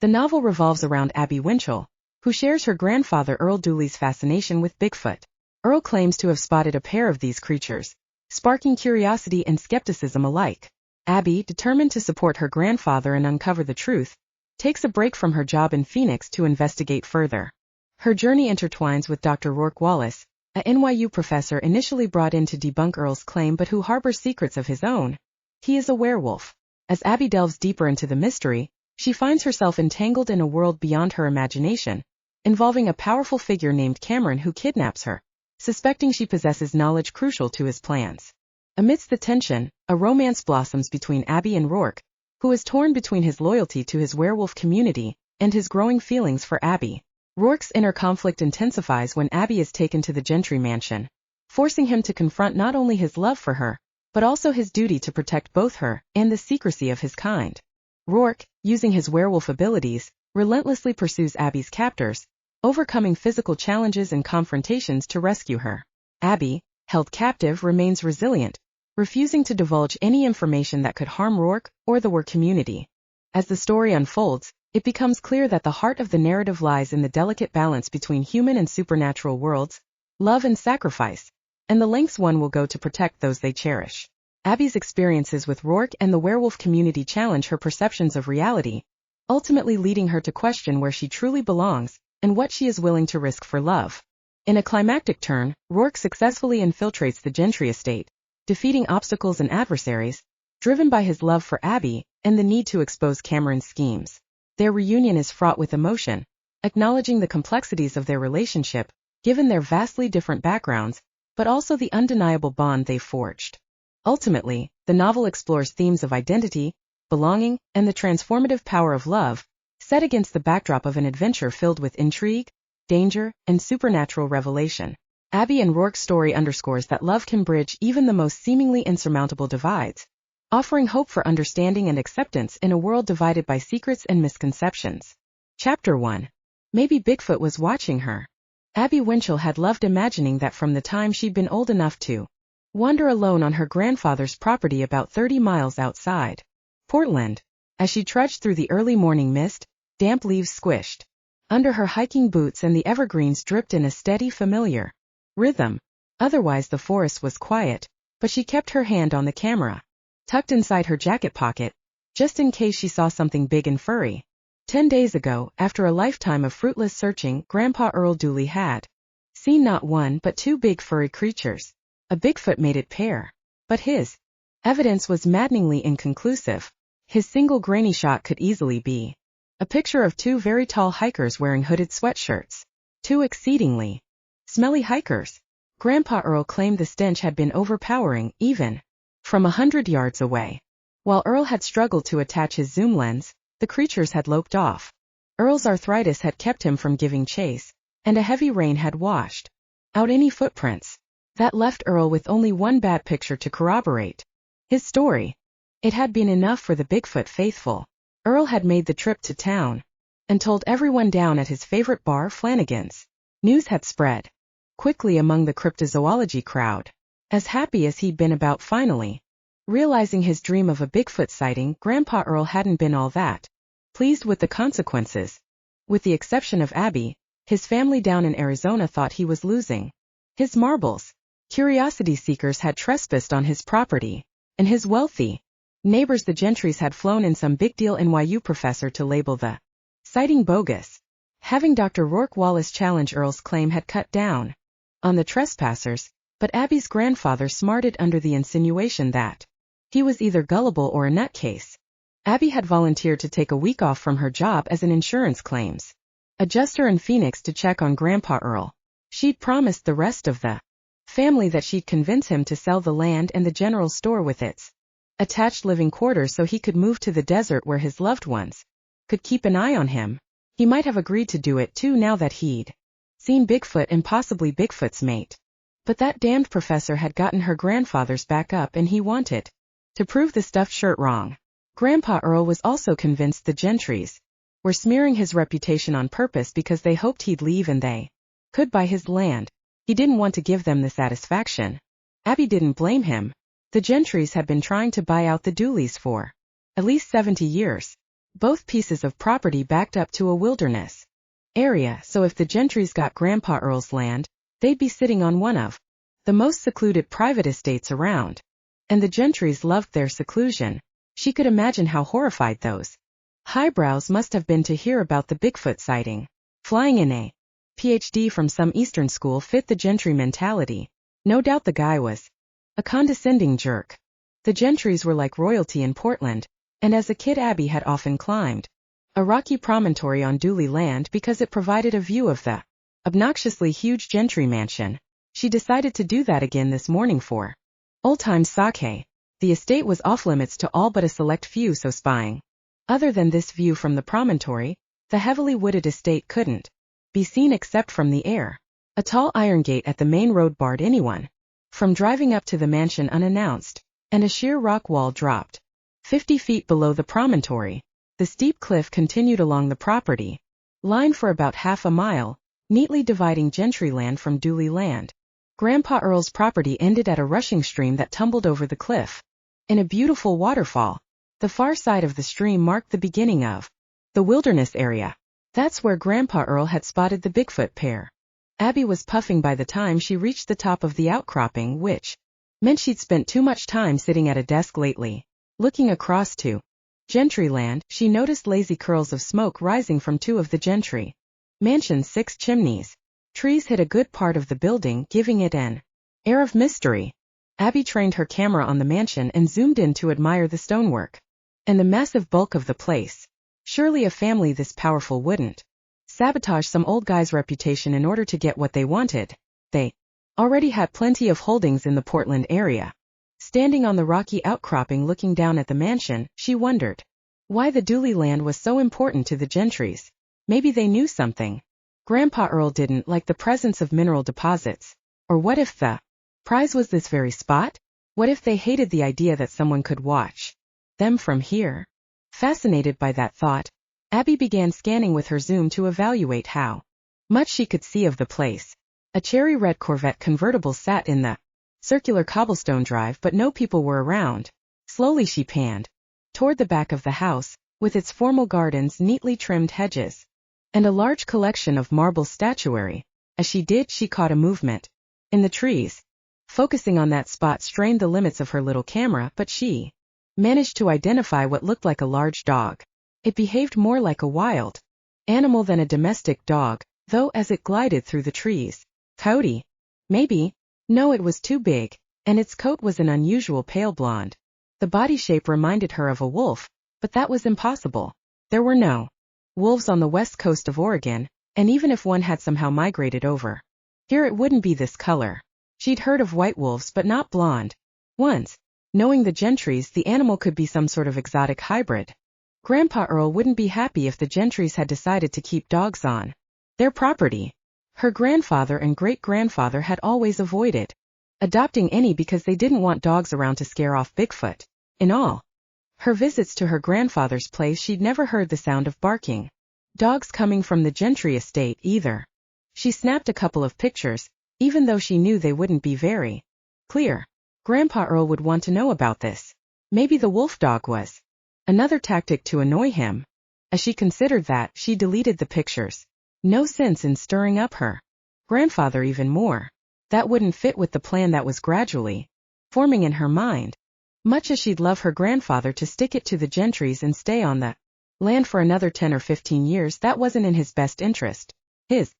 The novel revolves around Abby Winchell, who shares her grandfather Earl Dooley's fascination with Bigfoot. Earl claims to have spotted a pair of these creatures, sparking curiosity and skepticism alike. Abby, determined to support her grandfather and uncover the truth, takes a break from her job in Phoenix to investigate further. Her journey intertwines with Dr. Roarke Wallace, a NYU professor initially brought in to debunk Earl's claim but who harbors secrets of his own. He is a werewolf. As Abby delves deeper into the mystery, she finds herself entangled in a world beyond her imagination, involving a powerful figure named Cameron who kidnaps her, suspecting she possesses knowledge crucial to his plans. Amidst the tension, a romance blossoms between Abby and Roarke, who is torn between his loyalty to his werewolf community and his growing feelings for Abby. Roarke's inner conflict intensifies when Abby is taken to the Gentry mansion, forcing him to confront not only his love for her, but also his duty to protect both her and the secrecy of his kind. Roarke, using his werewolf abilities, relentlessly pursues Abby's captors, overcoming physical challenges and confrontations to rescue her. Abby, held captive, remains resilient, refusing to divulge any information that could harm Roarke or the Werewolf community. As the story unfolds, it becomes clear that the heart of the narrative lies in the delicate balance between human and supernatural worlds, love and sacrifice, and the lengths one will go to protect those they cherish. Abby's experiences with Roarke and the werewolf community challenge her perceptions of reality, ultimately leading her to question where she truly belongs and what she is willing to risk for love. In a climactic turn, Roarke successfully infiltrates the Gentry estate, defeating obstacles and adversaries, driven by his love for Abby and the need to expose Cameron's schemes. Their reunion is fraught with emotion, acknowledging the complexities of their relationship, given their vastly different backgrounds, but also the undeniable bond they forged. Ultimately, the novel explores themes of identity, belonging, and the transformative power of love, set against the backdrop of an adventure filled with intrigue, danger, and supernatural revelation. Abby and Roarke's story underscores that love can bridge even the most seemingly insurmountable divides, offering hope for understanding and acceptance in a world divided by secrets and misconceptions. Chapter 1. Maybe Bigfoot was watching her. Abby Winchell had loved imagining that from the time she'd been old enough to wander alone on her grandfather's property about 30 miles outside Portland. As she trudged through the early morning mist, damp leaves squished under her hiking boots and the evergreens dripped in a steady, familiar rhythm. Otherwise the forest was quiet, but she kept her hand on the camera, tucked inside her jacket pocket, just in case she saw something big and furry. 10 days ago, after a lifetime of fruitless searching, Grandpa Earl Dooley had seen not one but two big furry creatures. A Bigfoot-mated pair. But his evidence was maddeningly inconclusive. His single grainy shot could easily be a picture of two very tall hikers wearing hooded sweatshirts. Two exceedingly smelly hikers. Grandpa Earl claimed the stench had been overpowering, even from 100 yards away. While Earl had struggled to attach his zoom lens, the creatures had loped off. Earl's arthritis had kept him from giving chase, and a heavy rain had washed out any footprints. That left Earl with only one bad picture to corroborate his story. It had been enough for the Bigfoot faithful. Earl had made the trip to town and told everyone down at his favorite bar, Flanagan's. News had spread quickly among the cryptozoology crowd. As happy as he'd been about finally realizing his dream of a Bigfoot sighting, Grandpa Earl hadn't been all that pleased with the consequences. With the exception of Abby, his family down in Arizona thought he was losing his marbles. Curiosity seekers had trespassed on his property, and his wealthy neighbors, the Gentrys, had flown in some big-deal NYU professor to label the sighting bogus. Having Dr. Roarke Wallace challenge Earl's claim had cut down on the trespassers, but Abby's grandfather smarted under the insinuation that he was either gullible or a nutcase. Abby had volunteered to take a week off from her job as an insurance claims adjuster in Phoenix to check on Grandpa Earl. She'd promised the rest of the family that she'd convince him to sell the land and the general store with its attached living quarters so he could move to the desert where his loved ones could keep an eye on him. He might have agreed to do it too now that he'd seen Bigfoot and possibly Bigfoot's mate. But that damned professor had gotten her grandfather's back up and he wanted to prove the stuffed shirt wrong. Grandpa Earl was also convinced the Gentrys were smearing his reputation on purpose because they hoped he'd leave and they could buy his land. He didn't want to give them the satisfaction. Abby didn't blame him. The Gentrys had been trying to buy out the Dooleys for at least 70 years. Both pieces of property backed up to a wilderness area, so if the Gentrys got Grandpa Earl's land, they'd be sitting on one of the most secluded private estates around. And the Gentrys loved their seclusion. She could imagine how horrified those highbrows must have been to hear about the Bigfoot sighting. Flying in a PhD from some Eastern school fit the Gentry mentality. No doubt the guy was a condescending jerk. The Gentrys were like royalty in Portland, and as a kid Abby had often climbed a rocky promontory on Dooley land because it provided a view of the obnoxiously huge Gentry mansion. She decided to do that again this morning for old-time sake. The estate was off-limits to all but a select few, so spying other than this view from the promontory, the heavily wooded estate couldn't be seen except from the air. A tall iron gate at the main road barred anyone from driving up to the mansion unannounced, and a sheer rock wall dropped 50 feet below the promontory. The steep cliff continued along the property line for about half a mile, neatly dividing Gentry land from Dooley land. Grandpa Earl's property ended at a rushing stream that tumbled over the cliff in a beautiful waterfall. The far side of the stream marked the beginning of the wilderness area. That's where Grandpa Earl had spotted the Bigfoot pair. Abby was puffing by the time she reached the top of the outcropping, which meant she'd spent too much time sitting at a desk lately. Looking across to Gentry land, she noticed lazy curls of smoke rising from two of the Gentry mansion's 6 chimneys. Trees hid a good part of the building, giving it an air of mystery. Abby trained her camera on the mansion and zoomed in to admire the stonework and the massive bulk of the place. Surely a family this powerful wouldn't sabotage some old guy's reputation in order to get what they wanted. They already had plenty of holdings in the Portland area. Standing on the rocky outcropping looking down at the mansion, she wondered why the Dooley land was so important to the Gentrys. Maybe they knew something Grandpa Earl didn't, like the presence of mineral deposits. Or what if the prize was this very spot? What if they hated the idea that someone could watch them from here? Fascinated by that thought, Abby began scanning with her zoom to evaluate how much she could see of the place. A cherry-red Corvette convertible sat in the circular cobblestone drive, but no people were around. Slowly she panned toward the back of the house, with its formal gardens, neatly trimmed hedges, and a large collection of marble statuary. As she did, she caught a movement in the trees. Focusing on that spot strained the limits of her little camera, but she managed to identify what looked like a large dog. It behaved more like a wild animal than a domestic dog, though, as it glided through the trees. Coyote? Maybe. No, it was too big, and its coat was an unusual pale blonde. The body shape reminded her of a wolf, but that was impossible. There were no wolves on the west coast of Oregon, and even if one had somehow migrated over here, it wouldn't be this color. She'd heard of white wolves, but not blonde ones. Knowing the Gentrys, the animal could be some sort of exotic hybrid. Grandpa Earl wouldn't be happy if the Gentrys had decided to keep dogs on their property. Her grandfather and great-grandfather had always avoided adopting any because they didn't want dogs around to scare off Bigfoot. In all her visits to her grandfather's place, she'd never heard the sound of barking dogs coming from the Gentry estate either. She snapped a couple of pictures, even though she knew they wouldn't be very clear. Grandpa Earl would want to know about this. Maybe the wolf dog was another tactic to annoy him. As she considered that, she deleted the pictures. No sense in stirring up her grandfather even more. That wouldn't fit with the plan that was gradually forming in her mind. Much as she'd love her grandfather to stick it to the Gentrys and stay on the land for another 10 or 15 years, that wasn't in his best interest. His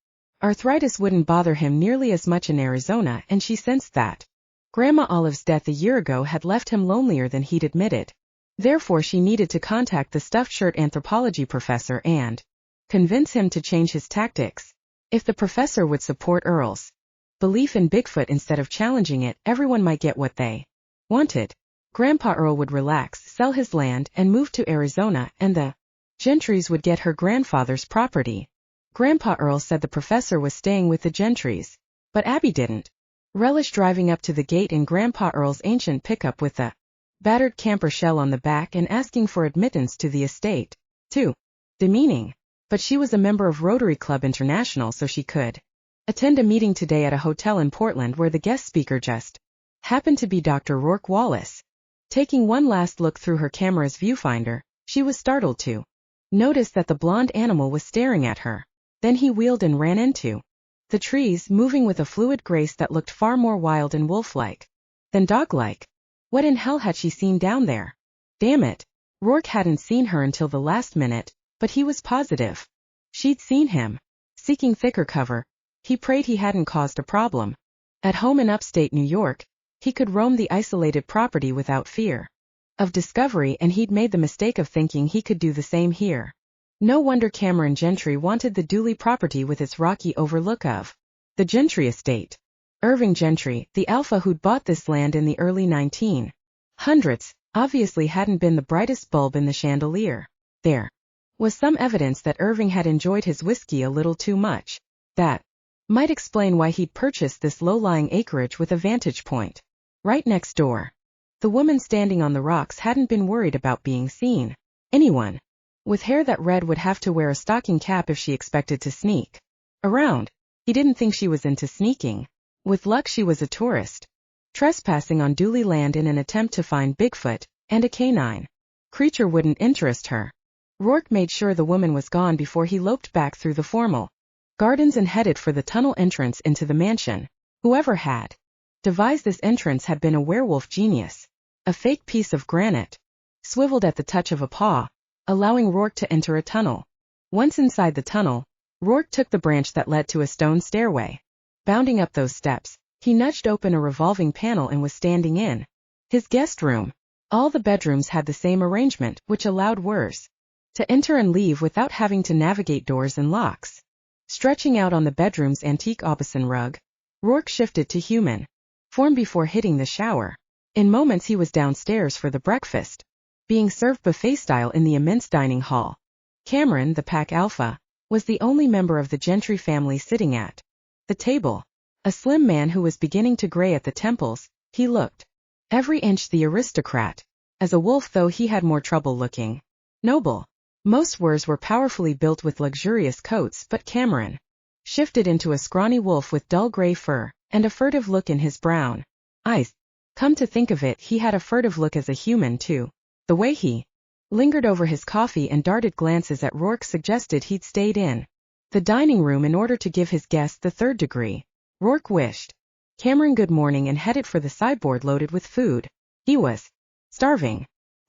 arthritis wouldn't bother him nearly as much in Arizona, and she sensed that Grandma Olive's death a year ago had left him lonelier than he'd admitted. Therefore, she needed to contact the stuffed shirt anthropology professor and convince him to change his tactics. If the professor would support Earl's belief in Bigfoot instead of challenging it, everyone might get what they wanted. Grandpa Earl would relax, sell his land, and move to Arizona, and the Gentrys would get her grandfather's property. Grandpa Earl said the professor was staying with the Gentrys, but Abby didn't relish driving up to the gate in Grandpa Earl's ancient pickup with a battered camper shell on the back and asking for admittance to the estate. Too demeaning. But she was a member of Rotary Club International, so she could attend a meeting today at a hotel in Portland where the guest speaker just happened to be Dr. Roarke Wallace. Taking one last look through her camera's viewfinder, she was startled to noticed that the blonde animal was staring at her. Then he wheeled and ran into the trees, moving with a fluid grace that looked far more wild and wolf-like than dog-like. What in hell had she seen down there? Damn it. Roarke hadn't seen her until the last minute, but he was positive she'd seen him. Seeking thicker cover, he prayed he hadn't caused a problem. At home in upstate New York, he could roam the isolated property without fear of discovery, and he'd made the mistake of thinking he could do the same here. No wonder Cameron Gentry wanted the Dooley property with its rocky overlook of the Gentry estate. Irving Gentry, the alpha who'd bought this land in the early 1900s, obviously hadn't been the brightest bulb in the chandelier. There was some evidence that Irving had enjoyed his whiskey a little too much. That might explain why he'd purchased this low-lying acreage with a vantage point right next door. The woman standing on the rocks hadn't been worried about being seen. Anyone with hair that red would have to wear a stocking cap if she expected to sneak around. He didn't think she was into sneaking. With luck, she was a tourist, trespassing on Dooley land in an attempt to find Bigfoot, and a canine creature wouldn't interest her. Roarke made sure the woman was gone before he loped back through the formal gardens and headed for the tunnel entrance into the mansion. Whoever had devised this entrance had been a werewolf genius. A fake piece of granite swiveled at the touch of a paw, allowing Roarke to enter a tunnel. Once inside the tunnel, Roarke took the branch that led to a stone stairway. Bounding up those steps, he nudged open a revolving panel and was standing in his guest room. All the bedrooms had the same arrangement, which allowed Wers to enter and leave without having to navigate doors and locks. Stretching out on the bedroom's antique Aubusson rug, Roarke shifted to human form before hitting the shower. In moments he was downstairs for the breakfast, being served buffet-style in the immense dining hall. Cameron, the pack alpha, was the only member of the Gentry family sitting at the table. A slim man who was beginning to gray at the temples, he looked every inch the aristocrat. As a wolf, though, he had more trouble looking noble. Most Wers were powerfully built with luxurious coats, but Cameron shifted into a scrawny wolf with dull gray fur and a furtive look in his brown eyes. Come to think of it, he had a furtive look as a human too. The way he lingered over his coffee and darted glances at Roarke suggested he'd stayed in the dining room in order to give his guest the third degree. Roarke wished Cameron good morning and headed for the sideboard loaded with food. He was starving.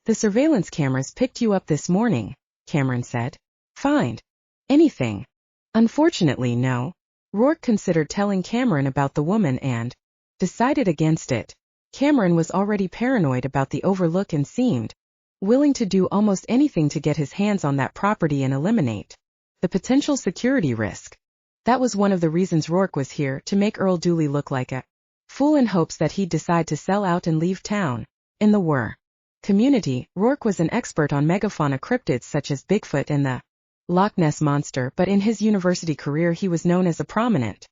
The surveillance cameras picked you up this morning, Cameron said. Find anything? Unfortunately, no. Roarke considered telling Cameron about the woman and decided against it. Cameron was already paranoid about the overlook and seemed willing to do almost anything to get his hands on that property and eliminate the potential security risk. That was one of the reasons Roarke was here, to make Earl Dooley look like a fool in hopes that he'd decide to sell out and leave town. In the Wer community, Roarke was an expert on megafauna cryptids such as Bigfoot and the Loch Ness Monster, but in his university career he was known as a prominent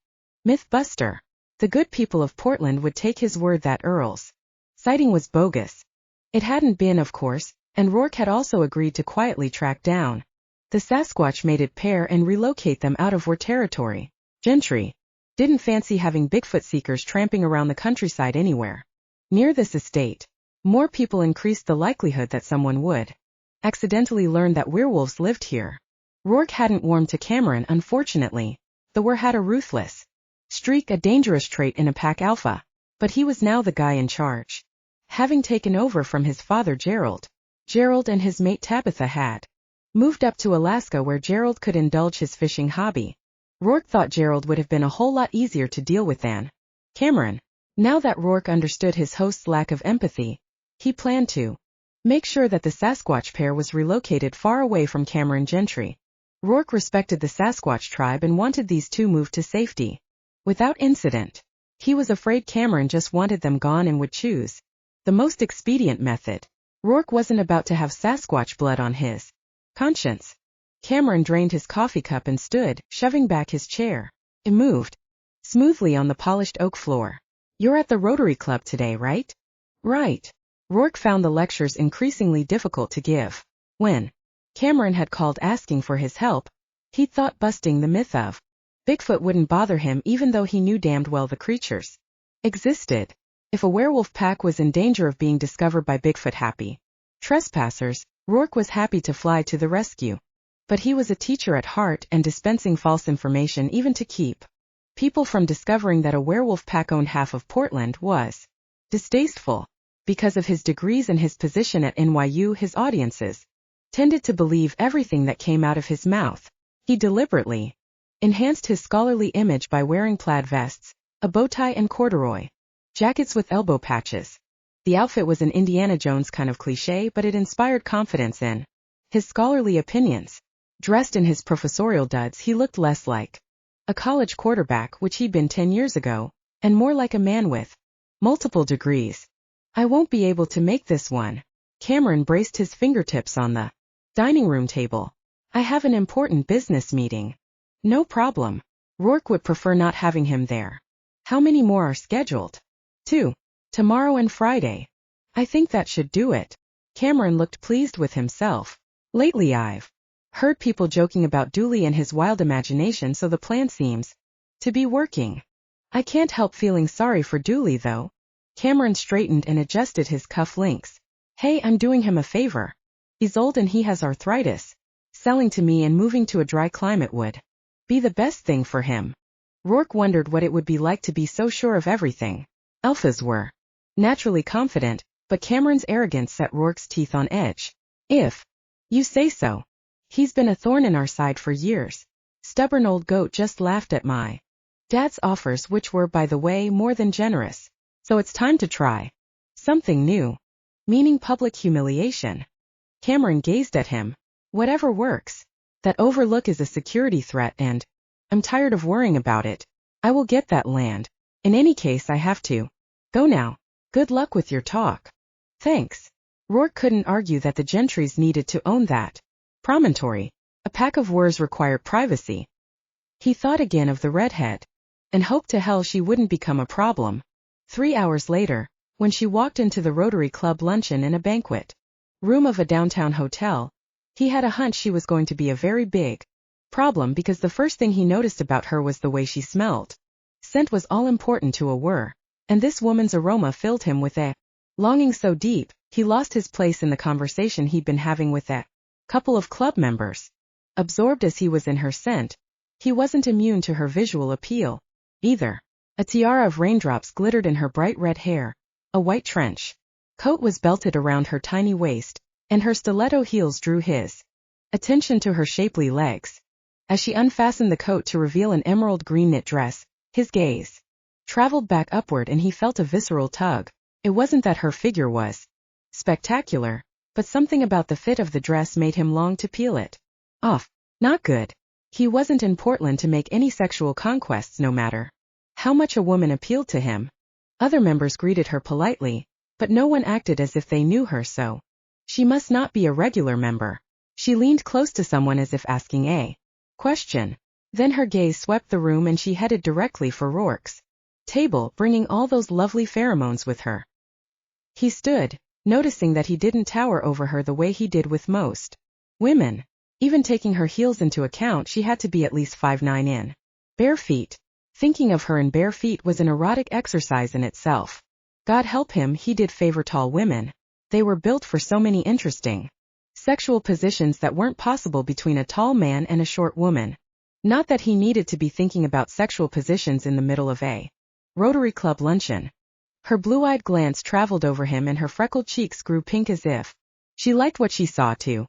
myth-buster. The good people of Portland would take his word that Earl's sighting was bogus. It hadn't been, of course, and Roarke had also agreed to quietly track down the Sasquatch-mated pair and relocate them out of Wer territory. Gentry didn't fancy having Bigfoot seekers tramping around the countryside anywhere near this estate. More people increased the likelihood that someone would accidentally learn that werewolves lived here. Roarke hadn't warmed to Cameron, unfortunately. The Wer had a ruthless streak, a dangerous trait in a pack alpha, but he was now the guy in charge, having taken over from his father Gerald. Gerald and his mate Tabitha had moved up to Alaska where Gerald could indulge his fishing hobby. Roarke thought Gerald would have been a whole lot easier to deal with than Cameron. Now that Roarke understood his host's lack of empathy, he planned to make sure that the Sasquatch pair was relocated far away from Cameron Gentry. Roarke respected the Sasquatch tribe and wanted these two moved to safety without incident. He was afraid Cameron just wanted them gone and would choose the most expedient method. Roarke wasn't about to have Sasquatch blood on his conscience. Cameron drained his coffee cup and stood, shoving back his chair. It moved smoothly on the polished oak floor. You're at the Rotary Club today, right? Right. Roarke found the lectures increasingly difficult to give. When Cameron had called asking for his help, he'd thought busting the myth of Bigfoot wouldn't bother him, even though he knew damned well the creatures existed. If a werewolf pack was in danger of being discovered by Bigfoot happy trespassers, Roarke was happy to fly to the rescue. But he was a teacher at heart and dispensing false information even to keep people from discovering that a werewolf pack owned half of Portland was distasteful. Because of his degrees and his position at NYU, his audiences tended to believe everything that came out of his mouth. He deliberately enhanced his scholarly image by wearing plaid vests, a bow tie and corduroy jackets with elbow patches. The outfit was an Indiana Jones kind of cliché, but it inspired confidence in his scholarly opinions. Dressed in his professorial duds, he looked less like a college quarterback, which he'd been 10 years ago, and more like a man with multiple degrees. I won't be able to make this one. Cameron braced his fingertips on the dining room table. I have an important business meeting. No problem. Roarke would prefer not having him there. How many more are scheduled? 2. Tomorrow and Friday. I think that should do it. Cameron looked pleased with himself. Lately I've heard people joking about Dooley and his wild imagination, so the plan seems to be working. I can't help feeling sorry for Dooley though. Cameron straightened and adjusted his cuff links. Hey, I'm doing him a favor. He's old and he has arthritis. Selling to me and moving to a dry climate would be the best thing for him. Roarke wondered what it would be like to be so sure of everything. Alphas were naturally confident, but Cameron's arrogance set Roarke's teeth on edge. If you say so. He's been a thorn in our side for years. Stubborn old goat just laughed at my dad's offers, which were, by the way, more than generous. So it's time to try something new. Meaning public humiliation. Cameron gazed at him. Whatever works. That overlook is a security threat and I'm tired of worrying about it. I will get that land. In any case, I have to go now. Good luck with your talk. Thanks. Roarke couldn't argue that the Gentrys needed to own that promontory. A pack of wers required privacy. He thought again of the redhead and hoped to hell she wouldn't become a problem. 3 hours later, when she walked into the Rotary Club luncheon in a banquet room of a downtown hotel, he had a hunch she was going to be a very big problem, because the first thing he noticed about her was the way she smelled. Scent was all important to a wer, and this woman's aroma filled him with a longing so deep, he lost his place in the conversation he'd been having with a couple of club members. Absorbed as he was in her scent, he wasn't immune to her visual appeal either. A tiara of raindrops glittered in her bright red hair. A white trench coat was belted around her tiny waist, and her stiletto heels drew his attention to her shapely legs. As she unfastened the coat to reveal an emerald green knit dress, his gaze traveled back upward and he felt a visceral tug. It wasn't that her figure was spectacular, but something about the fit of the dress made him long to peel it off. Not good. He wasn't in Portland to make any sexual conquests, no matter how much a woman appealed to him. Other members greeted her politely, but no one acted as if they knew her, so she must not be a regular member. She leaned close to someone as if asking a question. Then her gaze swept the room and she headed directly for Roarke's table, bringing all those lovely pheromones with her. He stood, noticing that he didn't tower over her the way he did with most women. Even taking her heels into account, she had to be at least 5'9" in bare feet. Thinking of her in bare feet was an erotic exercise in itself. God help him, he did favor tall women. They were built for so many interesting sexual positions that weren't possible between a tall man and a short woman. Not that he needed to be thinking about sexual positions in the middle of a Rotary Club luncheon. Her blue-eyed glance traveled over him and her freckled cheeks grew pink as if she liked what she saw too.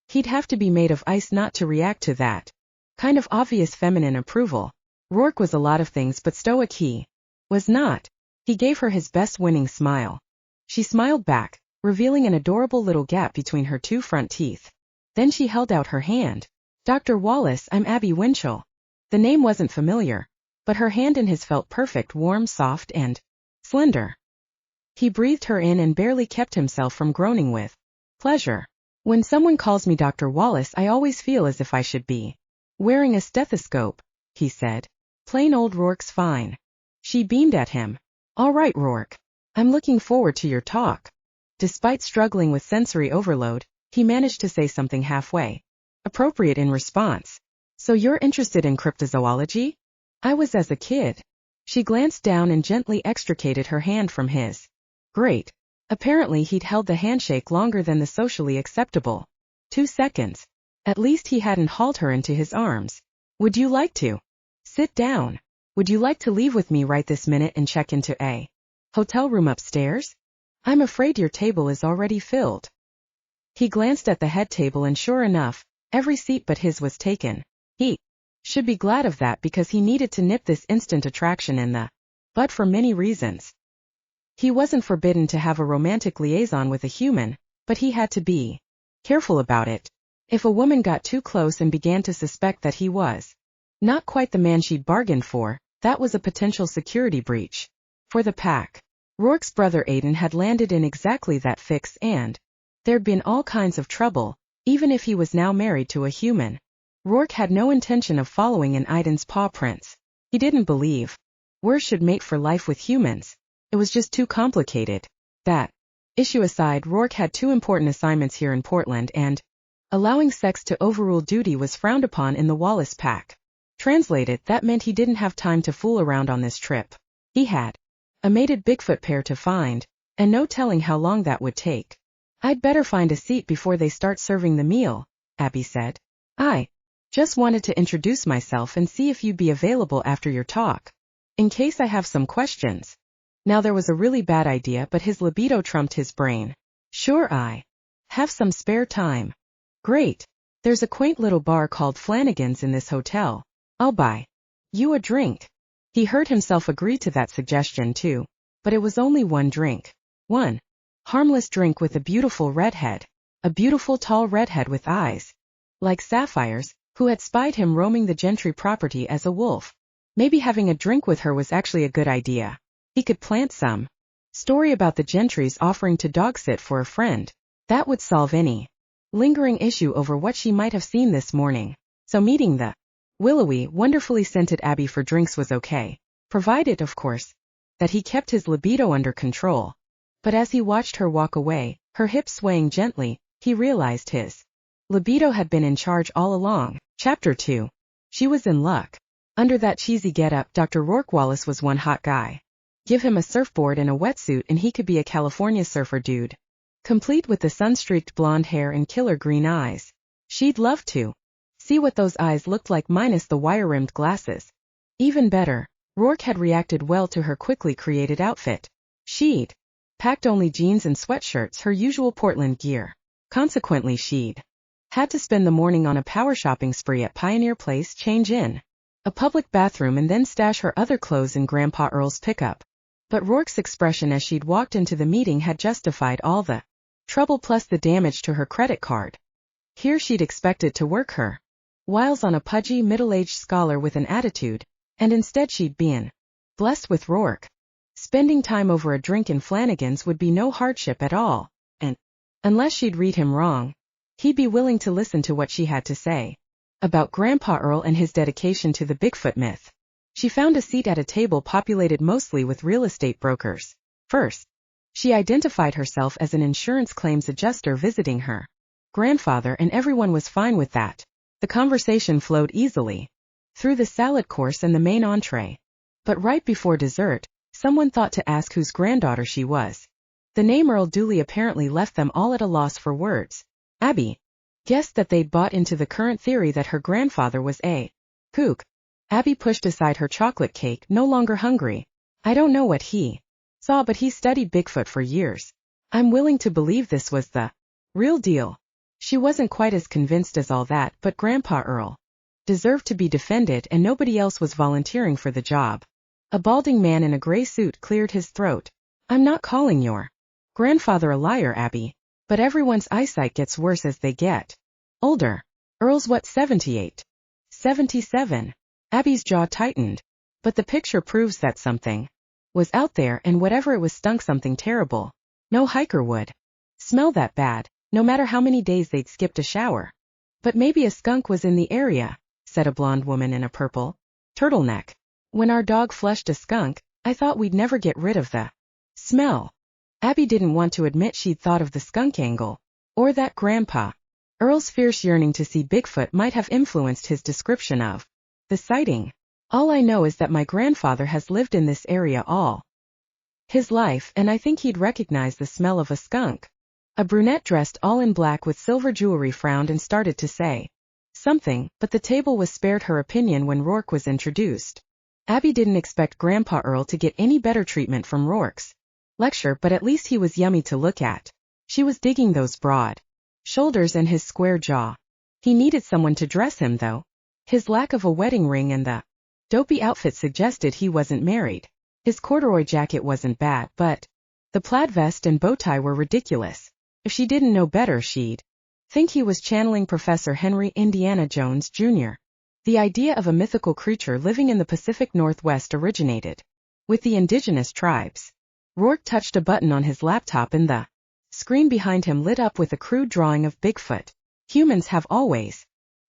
He'd have to be made of ice not to react to that kind of obvious feminine approval. Roarke was a lot of things, but stoic he was not. He gave her his best winning smile. She smiled back, revealing an adorable little gap between her two front teeth. Then she held out her hand. Dr. Wallace, I'm Abby Winchell. The name wasn't familiar, but her hand in his felt perfect, warm, soft, and slender. He breathed her in and barely kept himself from groaning with pleasure. When someone calls me Dr. Wallace, I always feel as if I should be wearing a stethoscope, he said. Plain old Roarke's fine. She beamed at him. All right, Roarke. I'm looking forward to your talk. Despite struggling with sensory overload, he managed to say something halfway appropriate in response. So you're interested in cryptozoology? I was as a kid. She glanced down and gently extricated her hand from his. Great. Apparently he'd held the handshake longer than the socially acceptable 2 seconds. At least he hadn't hauled her into his arms. Would you like to sit down? Would you like to leave with me right this minute and check into a hotel room upstairs? I'm afraid your table is already filled. He glanced at the head table and sure enough, every seat but his was taken. He should be glad of that because he needed to nip this instant attraction in the bud for many reasons. He wasn't forbidden to have a romantic liaison with a human, but he had to be careful about it. If a woman got too close and began to suspect that he was not quite the man she'd bargained for, that was a potential security breach for the pack. Roarke's brother Aiden had landed in exactly that fix and there'd been all kinds of trouble, even if he was now married to a human. Roarke had no intention of following in Aiden's paw prints. He didn't believe Werewolves should mate for life with humans. It was just too complicated. That issue aside, Roarke had two important assignments here in Portland and allowing sex to overrule duty was frowned upon in the Wallace pack. Translated, that meant he didn't have time to fool around on this trip. He had a mated Bigfoot pair to find, and no telling how long that would take. I'd better find a seat before they start serving the meal, Abby said. I just wanted to introduce myself and see if you'd be available after your talk, in case I have some questions. Now there was a really bad idea, but his libido trumped his brain. Sure, I have some spare time. Great. There's a quaint little bar called Flanagan's in this hotel. I'll buy you a drink. He heard himself agree to that suggestion too, but it was only one drink. One harmless drink with a beautiful redhead. A beautiful tall redhead with eyes like sapphires, who had spied him roaming the Gentry property as a wolf. Maybe having a drink with her was actually a good idea. He could plant some story about the Gentrys offering to dog sit for a friend. That would solve any lingering issue over what she might have seen this morning. So meeting the willowy, wonderfully scented Abby for drinks was okay, provided, of course, that he kept his libido under control. But as he watched her walk away, her hips swaying gently, he realized his libido had been in charge all along. Chapter 2. She was in luck. Under that cheesy getup, Dr. Roarke Wallace was one hot guy. Give him a surfboard and a wetsuit and he could be a California surfer dude, complete with the sun-streaked blonde hair and killer green eyes. She'd love to see what those eyes looked like minus the wire-rimmed glasses. Even better, Roarke had reacted well to her quickly created outfit. She'd packed only jeans and sweatshirts, her usual Portland gear. Consequently, she'd had to spend the morning on a power shopping spree at Pioneer Place, change in a public bathroom and then stash her other clothes in Grandpa Earl's pickup. But Roarke's expression as she'd walked into the meeting had justified all the trouble plus the damage to her credit card. Here she'd expected to work her whiles on a pudgy, middle-aged scholar with an attitude, and instead she'd been blessed with Roarke. Spending time over a drink in Flanagan's would be no hardship at all, and unless she'd read him wrong, he'd be willing to listen to what she had to say about Grandpa Earl and his dedication to the Bigfoot myth. She found a seat at a table populated mostly with real estate brokers. First, she identified herself as an insurance claims adjuster visiting her grandfather, and everyone was fine with that. The conversation flowed easily through the salad course and the main entree. But right before dessert, someone thought to ask whose granddaughter she was. The name Earl Dooley apparently left them all at a loss for words. Abby guessed that they'd bought into the current theory that her grandfather was a kook. Abby pushed aside her chocolate cake, no longer hungry. I don't know what he saw, but he studied Bigfoot for years. I'm willing to believe this was the real deal. She wasn't quite as convinced as all that, but Grandpa Earl deserved to be defended and nobody else was volunteering for the job. A balding man in a gray suit cleared his throat. I'm not calling your grandfather a liar, Abby, but everyone's eyesight gets worse as they get older. Earl's what, 78? 77. Abby's jaw tightened. But the picture proves that something was out there, and whatever it was stunk something terrible. No hiker would smell that bad, no matter how many days they'd skipped a shower. But maybe a skunk was in the area, said a blonde woman in a purple turtleneck. When our dog flushed a skunk, I thought we'd never get rid of the smell. Abby didn't want to admit she'd thought of the skunk angle, or that Grandpa Earl's fierce yearning to see Bigfoot might have influenced his description of the sighting. All I know is that my grandfather has lived in this area all his life, and I think he'd recognize the smell of a skunk. A brunette dressed all in black with silver jewelry frowned and started to say, something, but the table was spared her opinion when Roarke was introduced. Abby didn't expect Grandpa Earl to get any better treatment from Roarke's lecture, but at least he was yummy to look at. She was digging those broad shoulders and his square jaw. He needed someone to dress him, though. His lack of a wedding ring and the dopey outfit suggested he wasn't married. His corduroy jacket wasn't bad, but the plaid vest and bow tie were ridiculous. If she didn't know better, she'd think he was channeling Professor Henry Indiana Jones, Jr. The idea of a mythical creature living in the Pacific Northwest originated with the indigenous tribes. Roarke touched a button on his laptop and the screen behind him lit up with a crude drawing of Bigfoot. Humans have always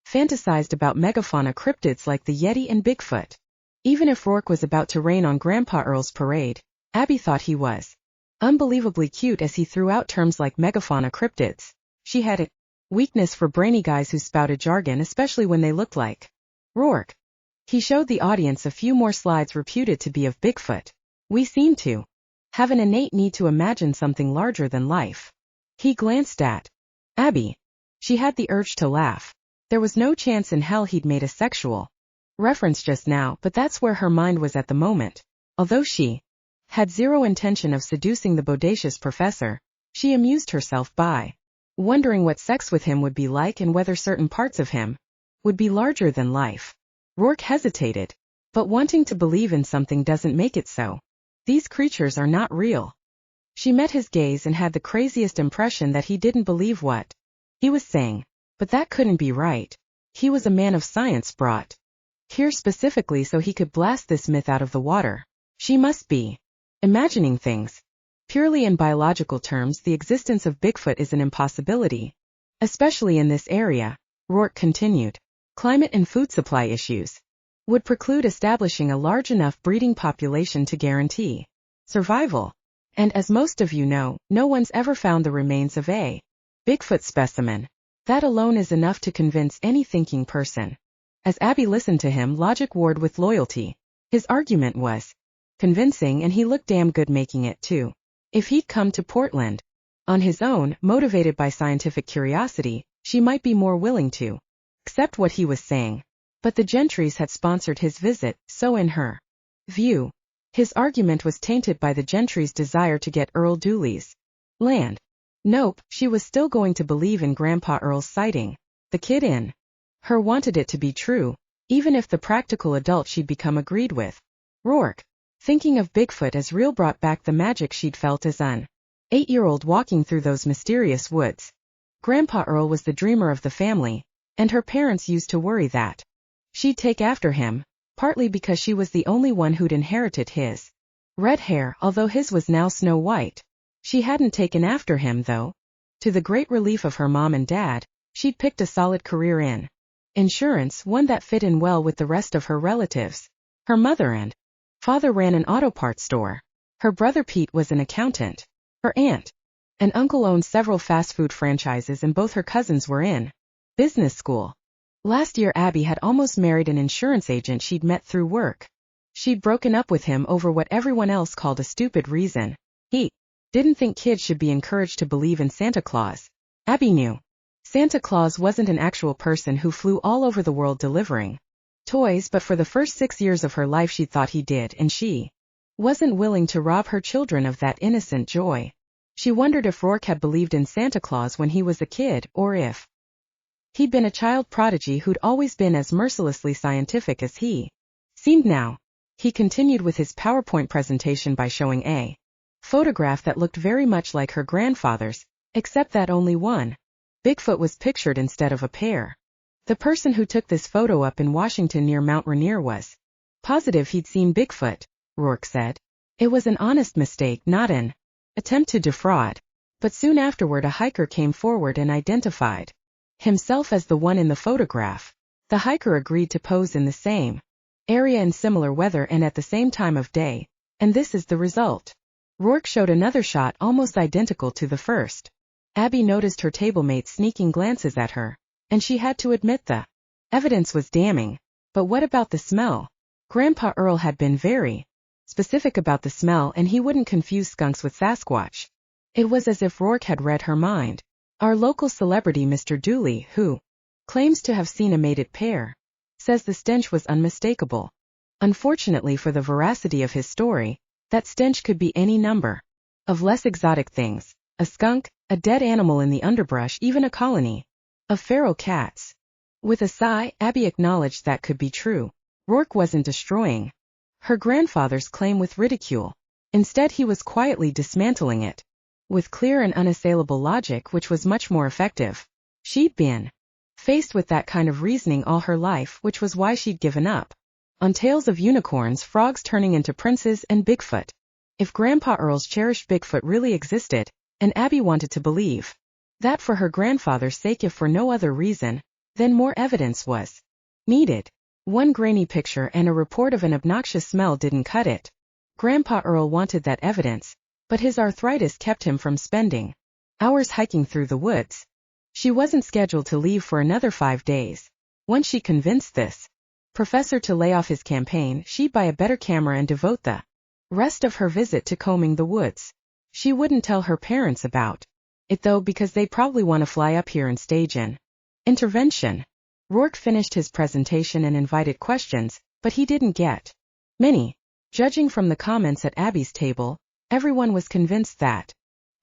fantasized about megafauna cryptids like the Yeti and Bigfoot. Even if Roarke was about to rain on Grandpa Earl's parade, Abby thought he was unbelievably cute as he threw out terms like megafauna cryptids. She had a weakness for brainy guys who spouted jargon, especially when they looked like Roarke. He showed the audience a few more slides reputed to be of Bigfoot. We seem to have an innate need to imagine something larger than life. He glanced at Abby. She had the urge to laugh. There was no chance in hell he'd made a sexual reference just now, but that's where her mind was at the moment. Although she had zero intention of seducing the bodacious professor, she amused herself by wondering what sex with him would be like and whether certain parts of him would be larger than life. Roarke hesitated. But wanting to believe in something doesn't make it so. These creatures are not real. She met his gaze and had the craziest impression that he didn't believe what he was saying. But that couldn't be right. He was a man of science brought here specifically so he could blast this myth out of the water. She must be imagining things. Purely in biological terms, the existence of Bigfoot is an impossibility. Especially in this area, Roarke continued. Climate and food supply issues would preclude establishing a large enough breeding population to guarantee survival. And as most of you know, no one's ever found the remains of a Bigfoot specimen. That alone is enough to convince any thinking person. As Abby listened to him, logic warred with loyalty. His argument was convincing and he looked damn good making it too. If he'd come to Portland on his own, motivated by scientific curiosity, she might be more willing to accept what he was saying. But the Gentrys had sponsored his visit, so in her view, his argument was tainted by the Gentrys' desire to get Earl Dooley's land. Nope, she was still going to believe in Grandpa Earl's sighting. The kid in her wanted it to be true, even if the practical adult she'd become agreed with. Roarke, thinking of Bigfoot as real, brought back the magic she'd felt as an 8-year-old walking through those mysterious woods. Grandpa Earl was the dreamer of the family, and her parents used to worry that she'd take after him, partly because she was the only one who'd inherited his red hair, although his was now snow white. She hadn't taken after him, though. To the great relief of her mom and dad, she'd picked a solid career in insurance, one that fit in well with the rest of her relatives. Her mother and father ran an auto parts store. Her brother Pete was an accountant. Her aunt and uncle owned several fast food franchises, and both her cousins were in business school. Last year Abby had almost married an insurance agent she'd met through work. She'd broken up with him over what everyone else called a stupid reason. He didn't think kids should be encouraged to believe in Santa Claus. Abby knew Santa Claus wasn't an actual person who flew all over the world delivering toys, but for the first 6 years of her life she thought he did, and she wasn't willing to rob her children of that innocent joy. She wondered if Roarke had believed in Santa Claus when he was a kid, or if he'd been a child prodigy who'd always been as mercilessly scientific as he seemed now. He continued with his PowerPoint presentation by showing a photograph that looked very much like her grandfather's, except that only one Bigfoot was pictured instead of a pair. The person who took this photo up in Washington near Mount Rainier was positive he'd seen Bigfoot, Roarke said. It was an honest mistake, not an attempt to defraud. But soon afterward a hiker came forward and identified himself as the one in the photograph. The hiker agreed to pose in the same area in similar weather and at the same time of day, and this is the result. Roarke showed another shot almost identical to the first. Abby noticed her table-mates sneaking glances at her, and she had to admit the evidence was damning. But what about the smell? Grandpa Earl had been very specific about the smell, and he wouldn't confuse skunks with Sasquatch. It was as if Roarke had read her mind. Our local celebrity Mr. Dooley, who Claims to have seen a mated pair. Says the stench was unmistakable. Unfortunately for the veracity of his story, that stench could be any number of less exotic things. A skunk, a dead animal in the underbrush, even a colony of feral cats. With a sigh, Abby acknowledged that could be true. Roarke wasn't destroying her grandfather's claim with ridicule. Instead, he was quietly dismantling it with clear and unassailable logic, which was much more effective. She'd been faced with that kind of reasoning all her life, which was why she'd given up on tales of unicorns, frogs turning into princes, and Bigfoot. If Grandpa Earl's cherished Bigfoot really existed, and Abby wanted to believe that for her grandfather's sake, if for no other reason, then more evidence was needed. One grainy picture and a report of an obnoxious smell didn't cut it. Grandpa Earl wanted that evidence, but his arthritis kept him from spending hours hiking through the woods. She wasn't scheduled to leave for another 5 days. Once she convinced this professor to lay off his campaign, she'd buy a better camera and devote the rest of her visit to combing the woods. She wouldn't tell her parents about it though, because they'd probably want to fly up here and stage an intervention. Roarke finished his presentation and invited questions, but he didn't get many. Judging from the comments at Abby's table, everyone was convinced that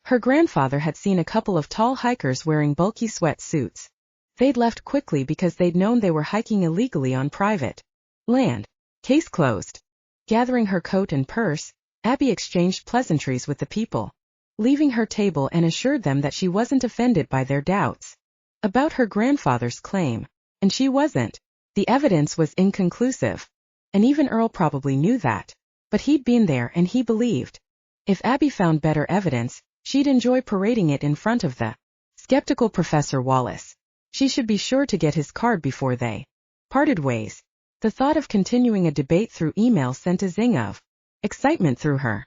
her grandfather had seen a couple of tall hikers wearing bulky sweatsuits. They'd left quickly because they'd known they were hiking illegally on private land. Case closed. Gathering her coat and purse, Abby exchanged pleasantries with the people leaving her table and assured them that she wasn't offended by their doubts about her grandfather's claim. And she wasn't. The evidence was inconclusive. And even Earl probably knew that. But he'd been there and he believed if Abby found better evidence, she'd enjoy parading it in front of the skeptical Professor Wallace. She should be sure to get his card before they parted ways. The thought of continuing a debate through email sent a zing of excitement through her.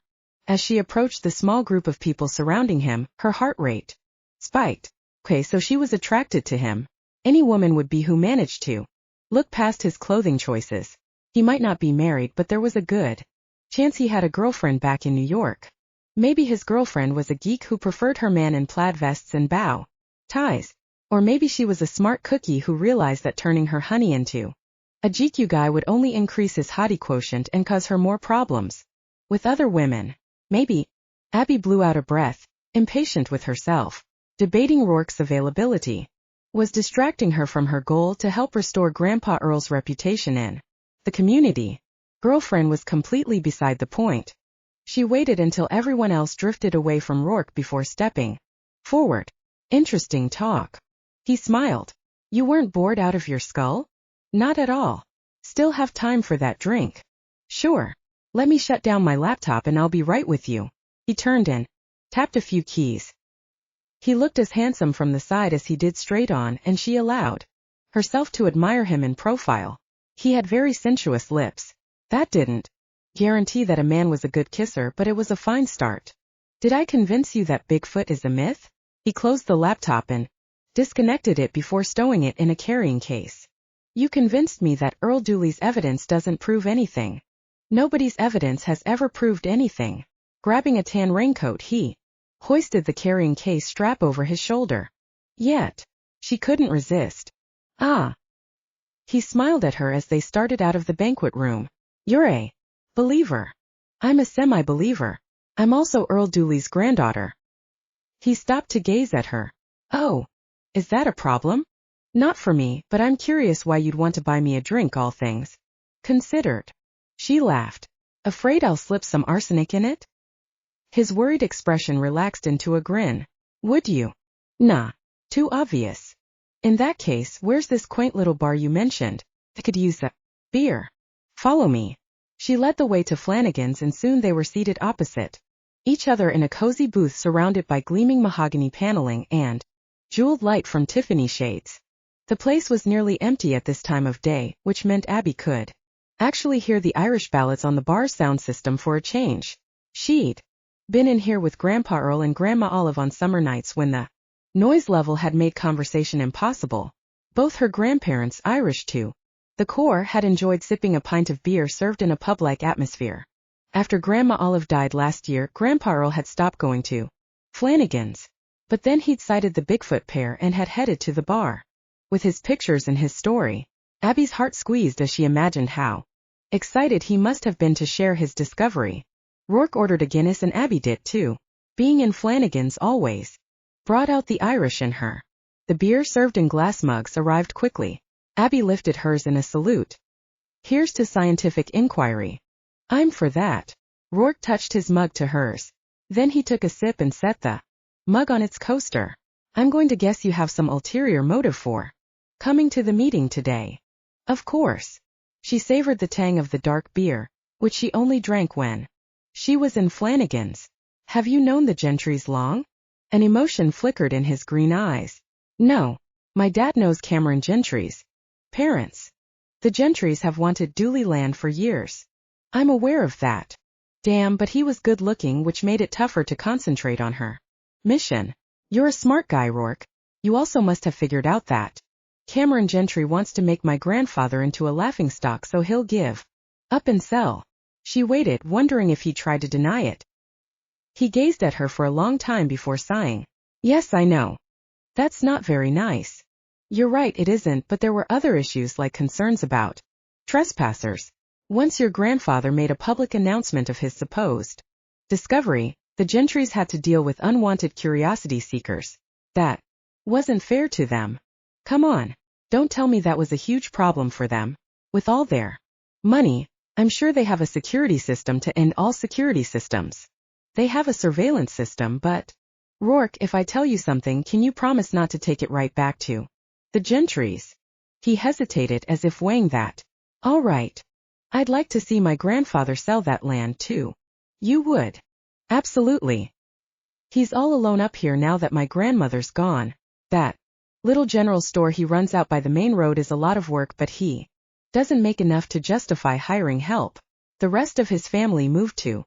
As she approached the small group of people surrounding him, her heart rate spiked. Okay, so she was attracted to him. Any woman would be who managed to look past his clothing choices. He might not be married, but there was a good chance he had a girlfriend back in New York. Maybe his girlfriend was a geek who preferred her man in plaid vests and bow ties. Or maybe she was a smart cookie who realized that turning her honey into a GQ guy would only increase his hottie quotient and cause her more problems with other women. Maybe. Abby blew out a breath, impatient with herself. Debating Roarke's availability was distracting her from her goal to help restore Grandpa Earl's reputation in the community. Girlfriend was completely beside the point. She waited until everyone else drifted away from Roarke before stepping forward. Interesting talk. He smiled. You weren't bored out of your skull? Not at all. Still have time for that drink? Sure. Let me shut down my laptop and I'll be right with you. He turned and tapped a few keys. He looked as handsome from the side as he did straight on, and she allowed herself to admire him in profile. He had very sensuous lips. That didn't guarantee that a man was a good kisser, but it was a fine start. Did I convince you that Bigfoot is a myth? He closed the laptop and disconnected it before stowing it in a carrying case. You convinced me that Earl Dooley's evidence doesn't prove anything. Nobody's evidence has ever proved anything. Grabbing a tan raincoat, he hoisted the carrying case strap over his shoulder. Yet, she couldn't resist. Ah. He smiled at her as they started out of the banquet room. You're a believer. I'm a semi-believer. I'm also Earl Dooley's granddaughter. He stopped to gaze at her. Oh. Is that a problem? Not for me, but I'm curious why you'd want to buy me a drink, all things considered. She laughed. Afraid I'll slip some arsenic in it? His worried expression relaxed into a grin. Would you? Nah. Too obvious. In that case, where's this quaint little bar you mentioned? I could use a beer. Follow me. She led the way to Flanagan's and soon they were seated opposite each other in a cozy booth surrounded by gleaming mahogany paneling and jeweled light from Tiffany shades. The place was nearly empty at this time of day, which meant Abby could actually hear the Irish ballads on the bar's sound system for a change. She'd been in here with Grandpa Earl and Grandma Olive on summer nights when the noise level had made conversation impossible. Both her grandparents, Irish to the core, had enjoyed sipping a pint of beer served in a pub-like atmosphere. After Grandma Olive died last year, Grandpa Earl had stopped going to Flanagan's. But then he'd sighted the Bigfoot pair and had headed to the bar. with his pictures and his story. Abby's heart squeezed as she imagined how excited he must have been to share his discovery. Roarke ordered a Guinness and Abby did too. Being in Flanagan's always brought out the Irish in her. The beer served in glass mugs arrived quickly. Abby lifted hers in a salute. Here's to scientific inquiry. I'm for that. Roarke touched his mug to hers. Then he took a sip and set the mug on its coaster. I'm going to guess you have some ulterior motive for coming to the meeting today. Of course. She savored the tang of the dark beer, which she only drank when she was in Flanagan's. Have you known the Gentrys long? An emotion flickered in his green eyes. No. My dad knows Cameron Gentry's parents. The Gentrys have wanted Dooley land for years. I'm aware of that. Damn, but he was good looking, which made it tougher to concentrate on her mission. You're a smart guy, Roarke. You also must have figured out that Cameron Gentry wants to make my grandfather into a laughingstock so he'll give up and sell. She waited, wondering if he tried to deny it. He gazed at her for a long time before sighing. Yes, I know. That's not very nice. You're right, it isn't, but there were other issues like concerns about trespassers. Once your grandfather made a public announcement of his supposed discovery, the Gentrys had to deal with unwanted curiosity seekers. That wasn't fair to them. Come on, don't tell me that was a huge problem for them. With all their money, I'm sure they have a security system to end all security systems. They have a surveillance system, but Roarke, if I tell you something, can you promise not to take it right back to the Gentrys? He hesitated as if weighing that. All right. I'd like to see my grandfather sell that land too. You would? Absolutely. He's all alone up here now that my grandmother's gone. That little general store he runs out by the main road is a lot of work, but he doesn't make enough to justify hiring help. The rest of his family moved to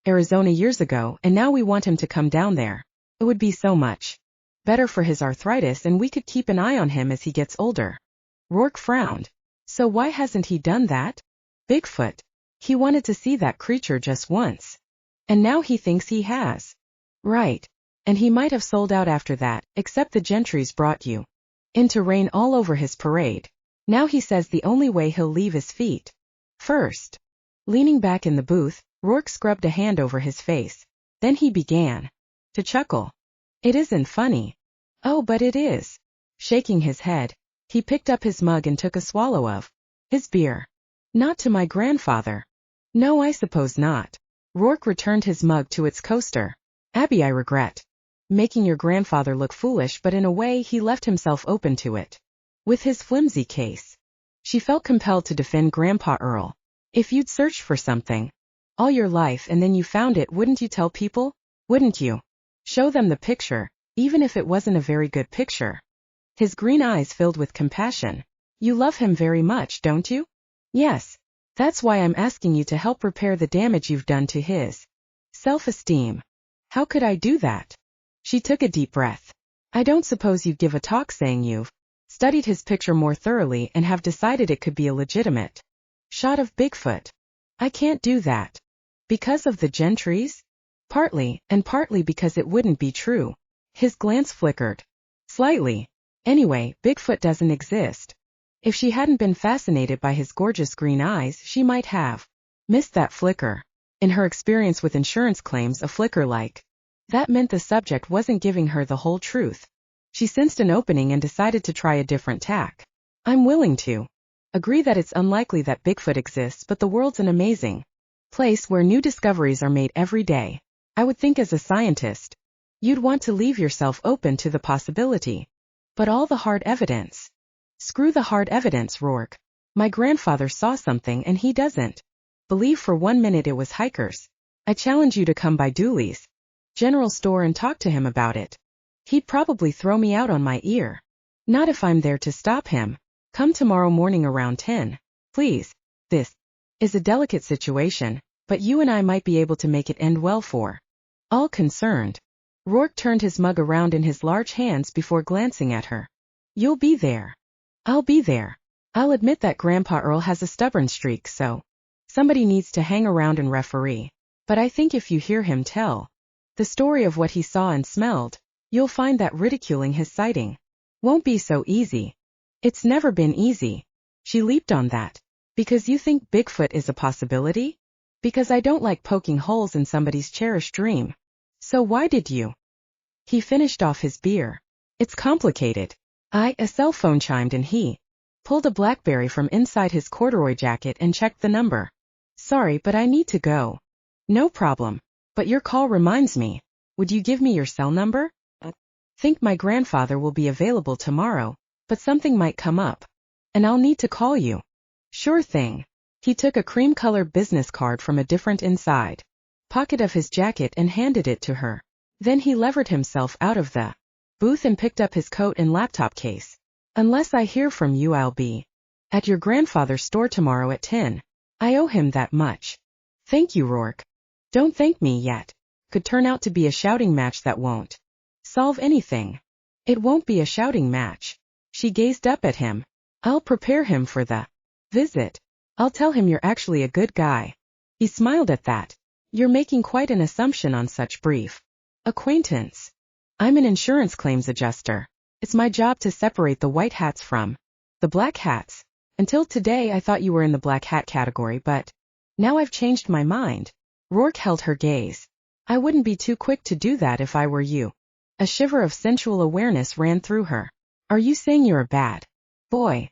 Arizona years ago, and now we want him to come down there. It would be so much better for his arthritis, and we could keep an eye on him as he gets older. Roarke frowned. So why hasn't he done that? Bigfoot. He wanted to see that creature just once. And now he thinks he has. Right. And he might have sold out after that, except the Gentrys brought you into rain all over his parade. Now he says the only way he'll leave is feet first. Leaning back in the booth, Roarke scrubbed a hand over his face. Then he began to chuckle. It isn't funny. Oh, but it is. Shaking his head, he picked up his mug and took a swallow of his beer. Not to my grandfather. No, I suppose not. Roarke returned his mug to its coaster. Abby, I regret making your grandfather look foolish, but in a way he left himself open to it. With his flimsy case. She felt compelled to defend Grandpa Earl. If you'd searched for something all your life and then you found it, wouldn't you tell people? Wouldn't you show them the picture, even if it wasn't a very good picture? His green eyes filled with compassion. You love him very much, don't you? Yes. That's why I'm asking you to help repair the damage you've done to his self-esteem. How could I do that? She took a deep breath. I don't suppose you'd give a talk saying you've studied his picture more thoroughly and have decided it could be a legitimate shot of Bigfoot. I can't do that. Because of the Gentrys? Partly, and partly because it wouldn't be true. His glance flickered slightly. Anyway, Bigfoot doesn't exist. If she hadn't been fascinated by his gorgeous green eyes, she might have missed that flicker. In her experience with insurance claims, a flicker like that meant the subject wasn't giving her the whole truth. She sensed an opening and decided to try a different tack. I'm willing to agree that it's unlikely that Bigfoot exists, but the world's an amazing place where new discoveries are made every day. I would think as a scientist, you'd want to leave yourself open to the possibility. But all the hard evidence. Screw the hard evidence, Roarke. My grandfather saw something and he doesn't believe for 1 minute it was hikers. I challenge you to come by Dooley's general store and talk to him about it. He'd probably throw me out on my ear. Not if I'm there to stop him. Come tomorrow morning around 10. Please. This is a delicate situation, but you and I might be able to make it end well for all concerned. Roarke turned his mug around in his large hands before glancing at her. You'll be there. I'll be there. I'll admit that Grandpa Earl has a stubborn streak, so somebody needs to hang around and referee. But I think if you hear him tell the story of what he saw and smelled, you'll find that ridiculing his sighting won't be so easy. It's never been easy. She leaped on that. Because you think Bigfoot is a possibility? Because I don't like poking holes in somebody's cherished dream. So why did you? He finished off his beer. It's complicated. A cell phone chimed and he pulled a BlackBerry from inside his corduroy jacket and checked the number. Sorry, but I need to go. No problem. But your call reminds me. Would you give me your cell number? Think my grandfather will be available tomorrow, but something might come up. And I'll need to call you. Sure thing. He took a cream-colored business card from a different inside pocket of his jacket and handed it to her. Then he levered himself out of the booth and picked up his coat and laptop case. Unless I hear from you, I'll be at your grandfather's store tomorrow at 10. I owe him that much. Thank you, Roarke. Don't thank me yet. Could turn out to be a shouting match that won't solve anything. It won't be a shouting match. She gazed up at him. I'll prepare him for the visit. I'll tell him you're actually a good guy. He smiled at that. You're making quite an assumption on such brief acquaintance. I'm an insurance claims adjuster. It's my job to separate the white hats from the black hats. Until today I thought you were in the black hat category, but now I've changed my mind. Roarke held her gaze. I wouldn't be too quick to do that if I were you. A shiver of sensual awareness ran through her. Are you saying you're a bad boy?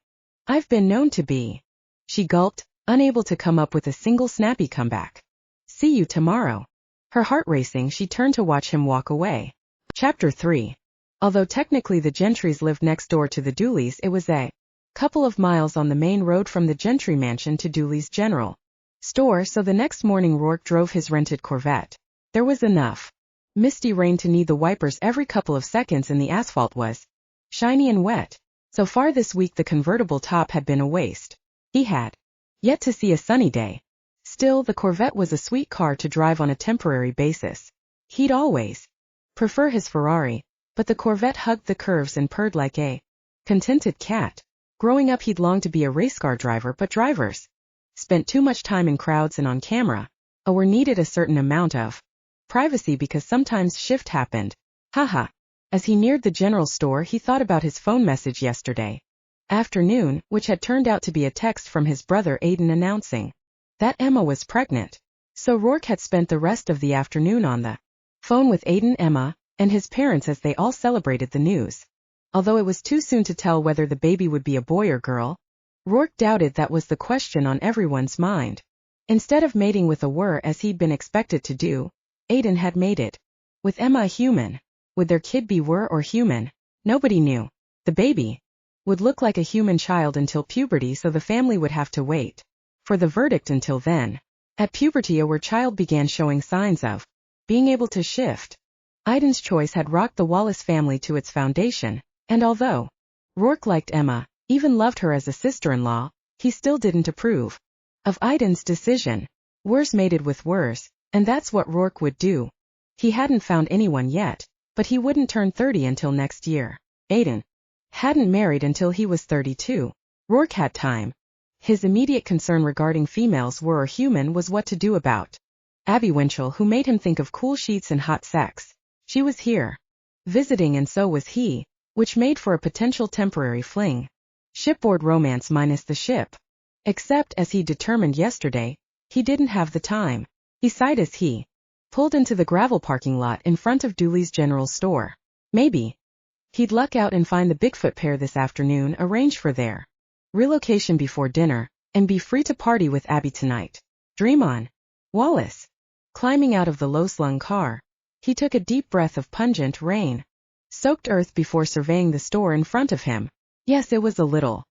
I've been known to be. She gulped, unable to come up with a single snappy comeback. See you tomorrow. Her heart racing, she turned to watch him walk away. Chapter 3. Although technically the Gentrys lived next door to the Dooleys, it was a couple of miles on the main road from the Gentry mansion to Dooley's general store, so the next morning Roarke drove his rented Corvette. There was enough misty rain to need the wipers every couple of seconds, and the asphalt was shiny and wet. So far this week the convertible top had been a waste. He had yet to see a sunny day. Still, the Corvette was a sweet car to drive on a temporary basis. He'd always prefer his Ferrari, but the Corvette hugged the curves and purred like a contented cat. Growing up he'd longed to be a race car driver, but drivers spent too much time in crowds and on camera, or needed a certain amount of privacy because sometimes shift happened. Haha. As he neared the general store he thought about his phone message yesterday afternoon, which had turned out to be a text from his brother Aiden announcing that Emma was pregnant. So Roarke had spent the rest of the afternoon on the phone with Aiden, Emma, and his parents as they all celebrated the news. Although it was too soon to tell whether the baby would be a boy or girl, Roarke doubted that was the question on everyone's mind. Instead of mating with a were as he'd been expected to do, Aiden had mated with Emma, a human. Would their kid be were or human? Nobody knew. The baby would look like a human child until puberty, so the family would have to wait for the verdict until then. At puberty, a were child began showing signs of being able to shift. Aiden's choice had rocked the Wallace family to its foundation, and although Roarke liked Emma, even loved her as a sister-in-law, he still didn't approve of Aiden's decision. Wers mated with wers, and that's what Roarke would do. He hadn't found anyone yet, but he wouldn't turn 30 until next year. Aiden hadn't married until he was 32. Roarke had time. His immediate concern regarding females, were or human, was what to do about Abby Winchell, who made him think of cool sheets and hot sex. She was here visiting, and so was he, which made for a potential temporary fling. Shipboard romance minus the ship. Except, as he determined yesterday, he didn't have the time. He sighed as he pulled into the gravel parking lot in front of Dooley's general store. Maybe he'd luck out and find the Bigfoot pair this afternoon, arrange for their relocation before dinner, and be free to party with Abby tonight. Dream on, Wallace. Climbing out of the low-slung car, he took a deep breath of pungent rain-soaked earth before surveying the store in front of him. Yes, it was a little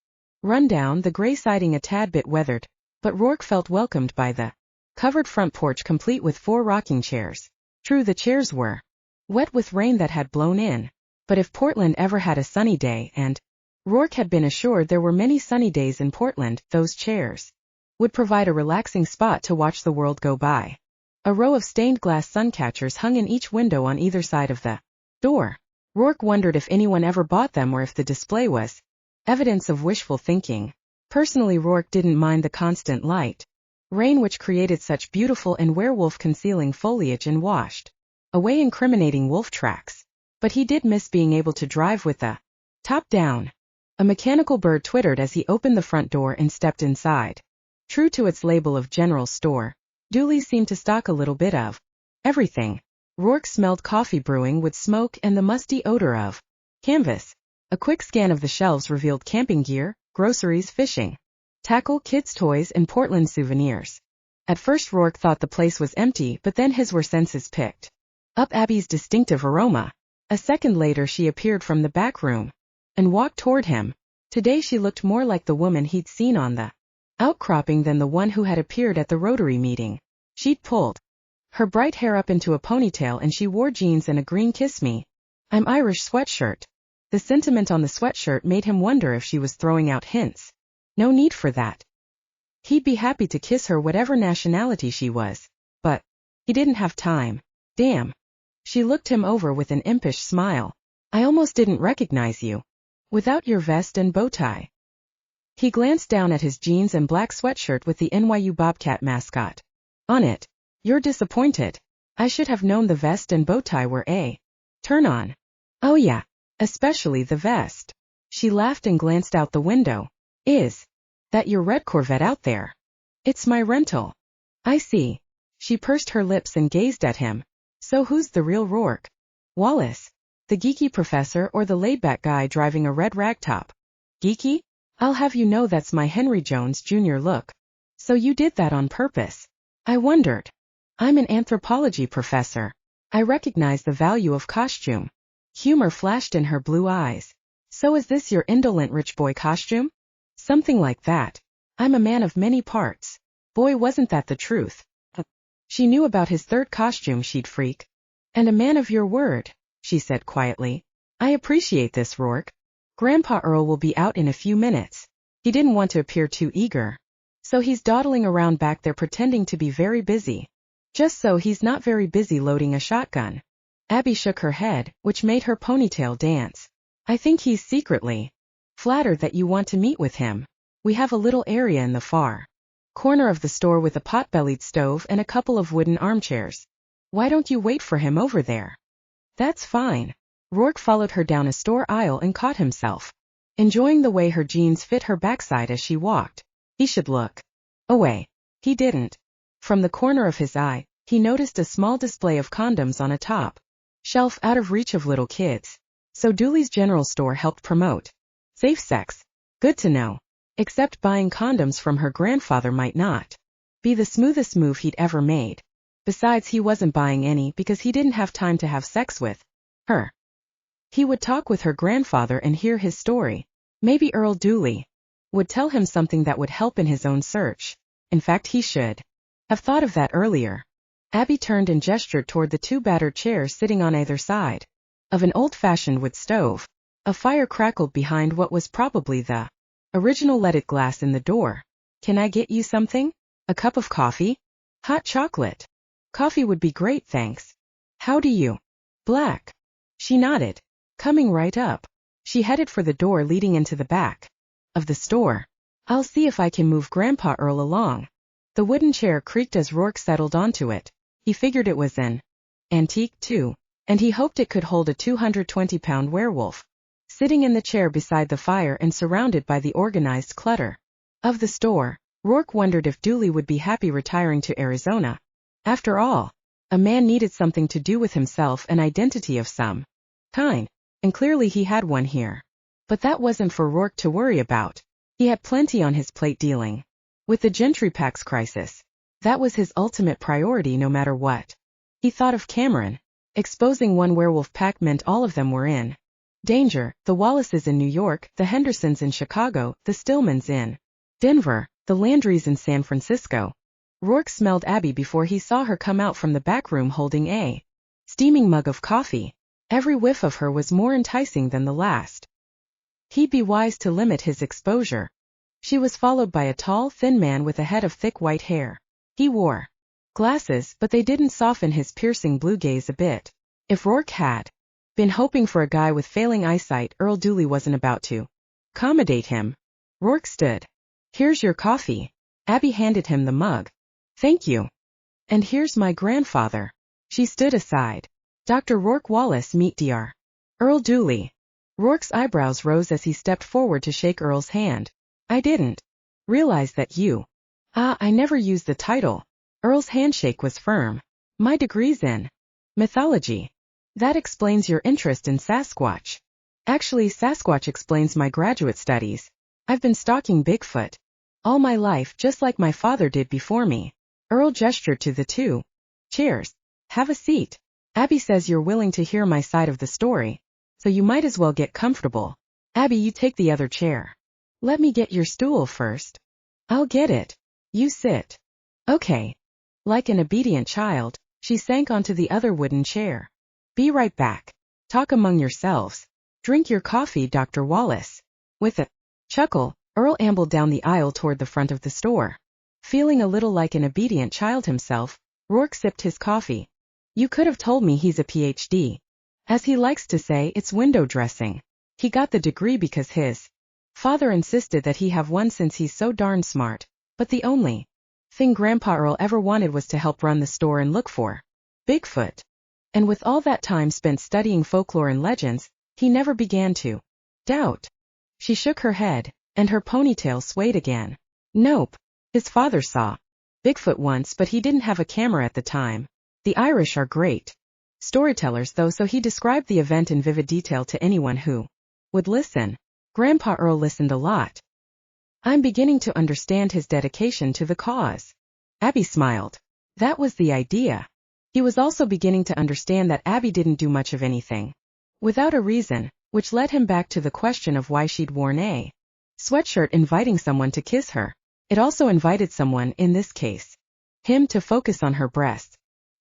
run down, the gray siding a tad bit weathered, but Roarke felt welcomed by the covered front porch complete with 4 rocking chairs. True, the chairs were wet with rain that had blown in, but if Portland ever had a sunny day, and Roarke had been assured there were many sunny days in Portland, those chairs would provide a relaxing spot to watch the world go by. A row of stained glass suncatchers hung in each window on either side of the door. Roarke wondered if anyone ever bought them or if the display was evidence of wishful thinking. Personally, Roarke didn't mind the constant light rain which created such beautiful and werewolf-concealing foliage and washed away incriminating wolf tracks. But he did miss being able to drive with the top down. A mechanical bird twittered as he opened the front door and stepped inside. True to its label of general store, Dooley's seemed to stock a little bit of everything. Roarke smelled coffee brewing with smoke and the musty odor of canvas. A quick scan of the shelves revealed camping gear, groceries, fishing tackle, kids' toys, and Portland souvenirs. At first Roarke thought the place was empty, but then his senses picked up Abby's distinctive aroma. A second later she appeared from the back room and walked toward him. Today she looked more like the woman he'd seen on the outcropping than the one who had appeared at the Rotary meeting. She'd pulled her bright hair up into a ponytail and she wore jeans and a green "Kiss Me, I'm Irish" sweatshirt. The sentiment on the sweatshirt made him wonder if she was throwing out hints. No need for that. He'd be happy to kiss her whatever nationality she was. But he didn't have time. Damn. She looked him over with an impish smile. I almost didn't recognize you. Without your vest and bow tie. He glanced down at his jeans and black sweatshirt with the NYU Bobcat mascot on it. You're disappointed. I should have known the vest and bow tie were a turn on. Oh yeah, especially the vest. She laughed and glanced out the window. Is that your red Corvette out there? It's my rental. I see. She pursed her lips and gazed at him. So who's the real Roarke Wallace? The geeky professor or the laid-back guy driving a red ragtop? Geeky? I'll have you know that's my Henry Jones Jr. look. So you did that on purpose? I wondered. I'm an anthropology professor. I recognize the value of costume. Humor flashed in her blue eyes. So is this your indolent rich boy costume? Something like that. I'm a man of many parts. Boy, wasn't that the truth. She knew about his third costume, she'd freak. And a man of your word, she said quietly. I appreciate this, Roarke. Grandpa Earl will be out in a few minutes. He didn't want to appear too eager. So he's dawdling around back there pretending to be very busy. Just so he's not very busy loading a shotgun. Abby shook her head, which made her ponytail dance. I think he's secretly flattered that you want to meet with him. We have a little area in the far corner of the store with a pot-bellied stove and a couple of wooden armchairs. Why don't you wait for him over there? That's fine. Roarke followed her down a store aisle and caught himself enjoying the way her jeans fit her backside as she walked. He should look away. He didn't. From the corner of his eye, he noticed a small display of condoms on a top shelf out of reach of little kids. So Dooley's general store helped promote safe sex. Good to know. Except buying condoms from her grandfather might not be the smoothest move he'd ever made. Besides, he wasn't buying any because he didn't have time to have sex with her. He would talk with her grandfather and hear his story. Maybe Earl Dooley would tell him something that would help in his own search. In fact, he should have thought of that earlier. Abby turned and gestured toward the two battered chairs sitting on either side of an old-fashioned wood stove. A fire crackled behind what was probably the original leaded glass in the door. Can I get you something? A cup of coffee? Hot chocolate? Coffee would be great, thanks. How do you? Black. She nodded. Coming right up. She headed for the door leading into the back of the store. I'll see if I can move Grandpa Earl along. The wooden chair creaked as Roarke settled onto it. He figured it was an antique too, and he hoped it could hold a 220-pound werewolf. Sitting in the chair beside the fire and surrounded by the organized clutter of the store, Roarke wondered if Dooley would be happy retiring to Arizona. After all, a man needed something to do with himself, an identity of some kind, and clearly he had one here. But that wasn't for Roarke to worry about. He had plenty on his plate dealing with the Gentry Pax crisis. That was his ultimate priority no matter what. He thought of Cameron. Exposing one werewolf pack meant all of them were in danger. The Wallaces in New York, the Hendersons in Chicago, the Stillmans in Denver, the Landrys in San Francisco. Roarke smelled Abby before he saw her come out from the back room holding a steaming mug of coffee. Every whiff of her was more enticing than the last. He'd be wise to limit his exposure. She was followed by a tall, thin man with a head of thick white hair. He wore glasses, but they didn't soften his piercing blue gaze a bit. If Roarke had been hoping for a guy with failing eyesight, Earl Dooley wasn't about to accommodate him. Roarke stood. Here's your coffee. Abby handed him the mug. Thank you. And here's my grandfather. She stood aside. Dr. Roarke Wallace, meet Dr. Earl Dooley. Roarke's eyebrows rose as he stepped forward to shake Earl's hand. I didn't realize that you... I never used the title. Earl's handshake was firm. My degree's in mythology. That explains your interest in Sasquatch. Actually, Sasquatch explains my graduate studies. I've been stalking Bigfoot all my life, just like my father did before me. Earl gestured to the two chairs. Have a seat. Abby says you're willing to hear my side of the story, so you might as well get comfortable. Abby, you take the other chair. Let me get your stool first. I'll get it. You sit. Okay. Like an obedient child, she sank onto the other wooden chair. Be right back. Talk among yourselves. Drink your coffee, Dr. Wallace. With a chuckle, Earl ambled down the aisle toward the front of the store. Feeling a little like an obedient child himself, Roarke sipped his coffee. You could have told me he's a PhD. As he likes to say, it's window dressing. He got the degree because his father insisted that he have one since he's so darn smart, but the only thing Grandpa Earl ever wanted was to help run the store and look for Bigfoot. And with all that time spent studying folklore and legends, he never began to doubt. She shook her head, and her ponytail swayed again. Nope. His father saw Bigfoot once, but he didn't have a camera at the time. The Irish are great storytellers though, so he described the event in vivid detail to anyone who would listen. Grandpa Earl listened a lot. I'm beginning to understand his dedication to the cause. Abby smiled. That was the idea. He was also beginning to understand that Abby didn't do much of anything without a reason, which led him back to the question of why she'd worn a sweatshirt inviting someone to kiss her. It also invited someone, in this case, him, to focus on her breasts.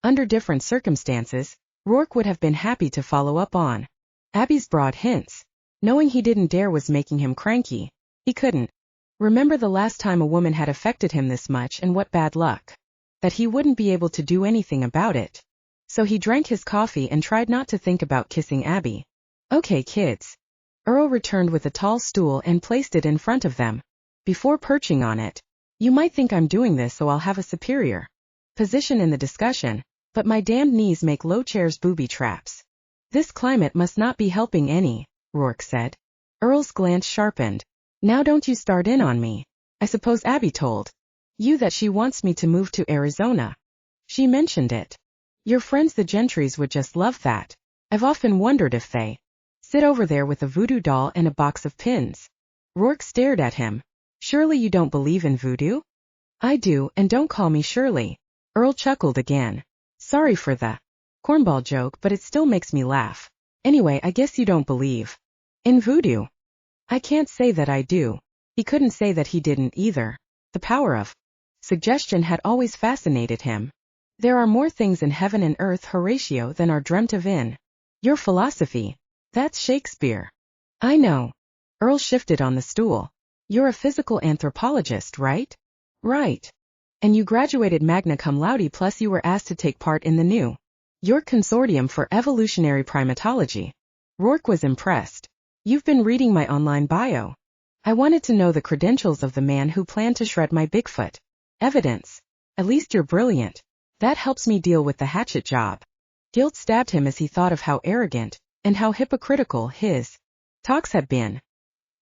Under different circumstances, Roarke would have been happy to follow up on Abby's broad hints. Knowing he didn't dare was making him cranky. He couldn't remember the last time a woman had affected him this much, and what bad luck that he wouldn't be able to do anything about it. So he drank his coffee and tried not to think about kissing Abby. Okay, kids. Earl returned with a tall stool and placed it in front of them. Before perching on it, you might think I'm doing this so I'll have a superior position in the discussion, but my damned knees make low chairs booby traps. This climate must not be helping any, Roarke said. Earl's glance sharpened. Now don't you start in on me. I suppose Abby told you that she wants me to move to Arizona. She mentioned it. Your friends the Gentrys would just love that. I've often wondered if they sit over there with a voodoo doll and a box of pins. Roarke stared at him. Surely you don't believe in voodoo? I do, and don't call me Shirley. Earl chuckled again. Sorry for the cornball joke, but it still makes me laugh. Anyway, I guess you don't believe in voodoo. I can't say that I do. He couldn't say that he didn't either. The power of suggestion had always fascinated him. There are more things in heaven and earth, Horatio, than are dreamt of in your philosophy. That's Shakespeare. I know. Earl shifted on the stool. You're a physical anthropologist, right? Right. And you graduated magna cum laude, plus you were asked to take part in the New York Consortium for Evolutionary Primatology. Roarke was impressed. You've been reading my online bio. I wanted to know the credentials of the man who planned to shred my Bigfoot evidence. At least you're brilliant. That helps me deal with the hatchet job. Guilt stabbed him as he thought of how arrogant and how hypocritical his talks had been.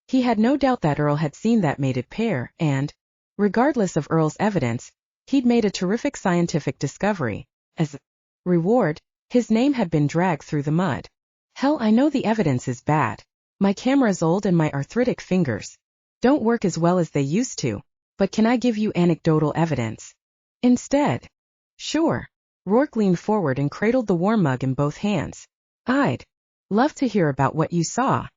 He had no doubt that Earl had seen that mated pair, and, regardless of Earl's evidence, he'd made a terrific scientific discovery. As a reward, his name had been dragged through the mud. Hell, I know the evidence is bad. My camera's old and my arthritic fingers don't work as well as they used to, but can I give you anecdotal evidence instead? Sure. Roarke leaned forward and cradled the warm mug in both hands. I'd love to hear about what you saw.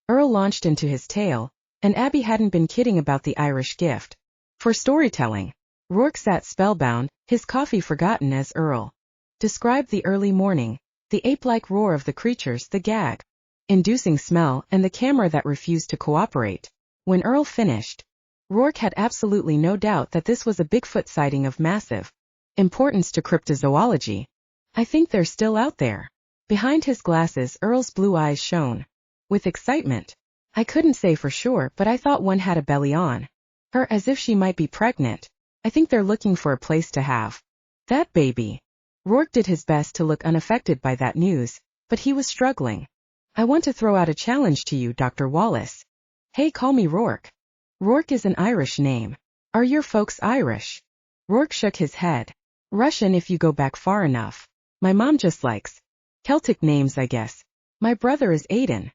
Earl launched into his tale, and Abby hadn't been kidding about the Irish gift for storytelling. Roarke sat spellbound, his coffee forgotten as Earl described the early morning, the ape-like roar of the creatures, the gag-inducing smell, and the camera that refused to cooperate. When Earl finished, Roarke had absolutely no doubt that this was a Bigfoot sighting of massive importance to cryptozoology. I think they're still out there. Behind his glasses, Earl's blue eyes shone with excitement. I couldn't say for sure, but I thought one had a belly on her, as if she might be pregnant. I think they're looking for a place to have that baby. Roarke did his best to look unaffected by that news, but he was struggling. I want to throw out a challenge to you, Dr. Wallace. Hey, call me Roarke. Roarke is an Irish name. Are your folks Irish? Roarke shook his head. Russian if you go back far enough. My mom just likes Celtic names, I guess. My brother is Aiden.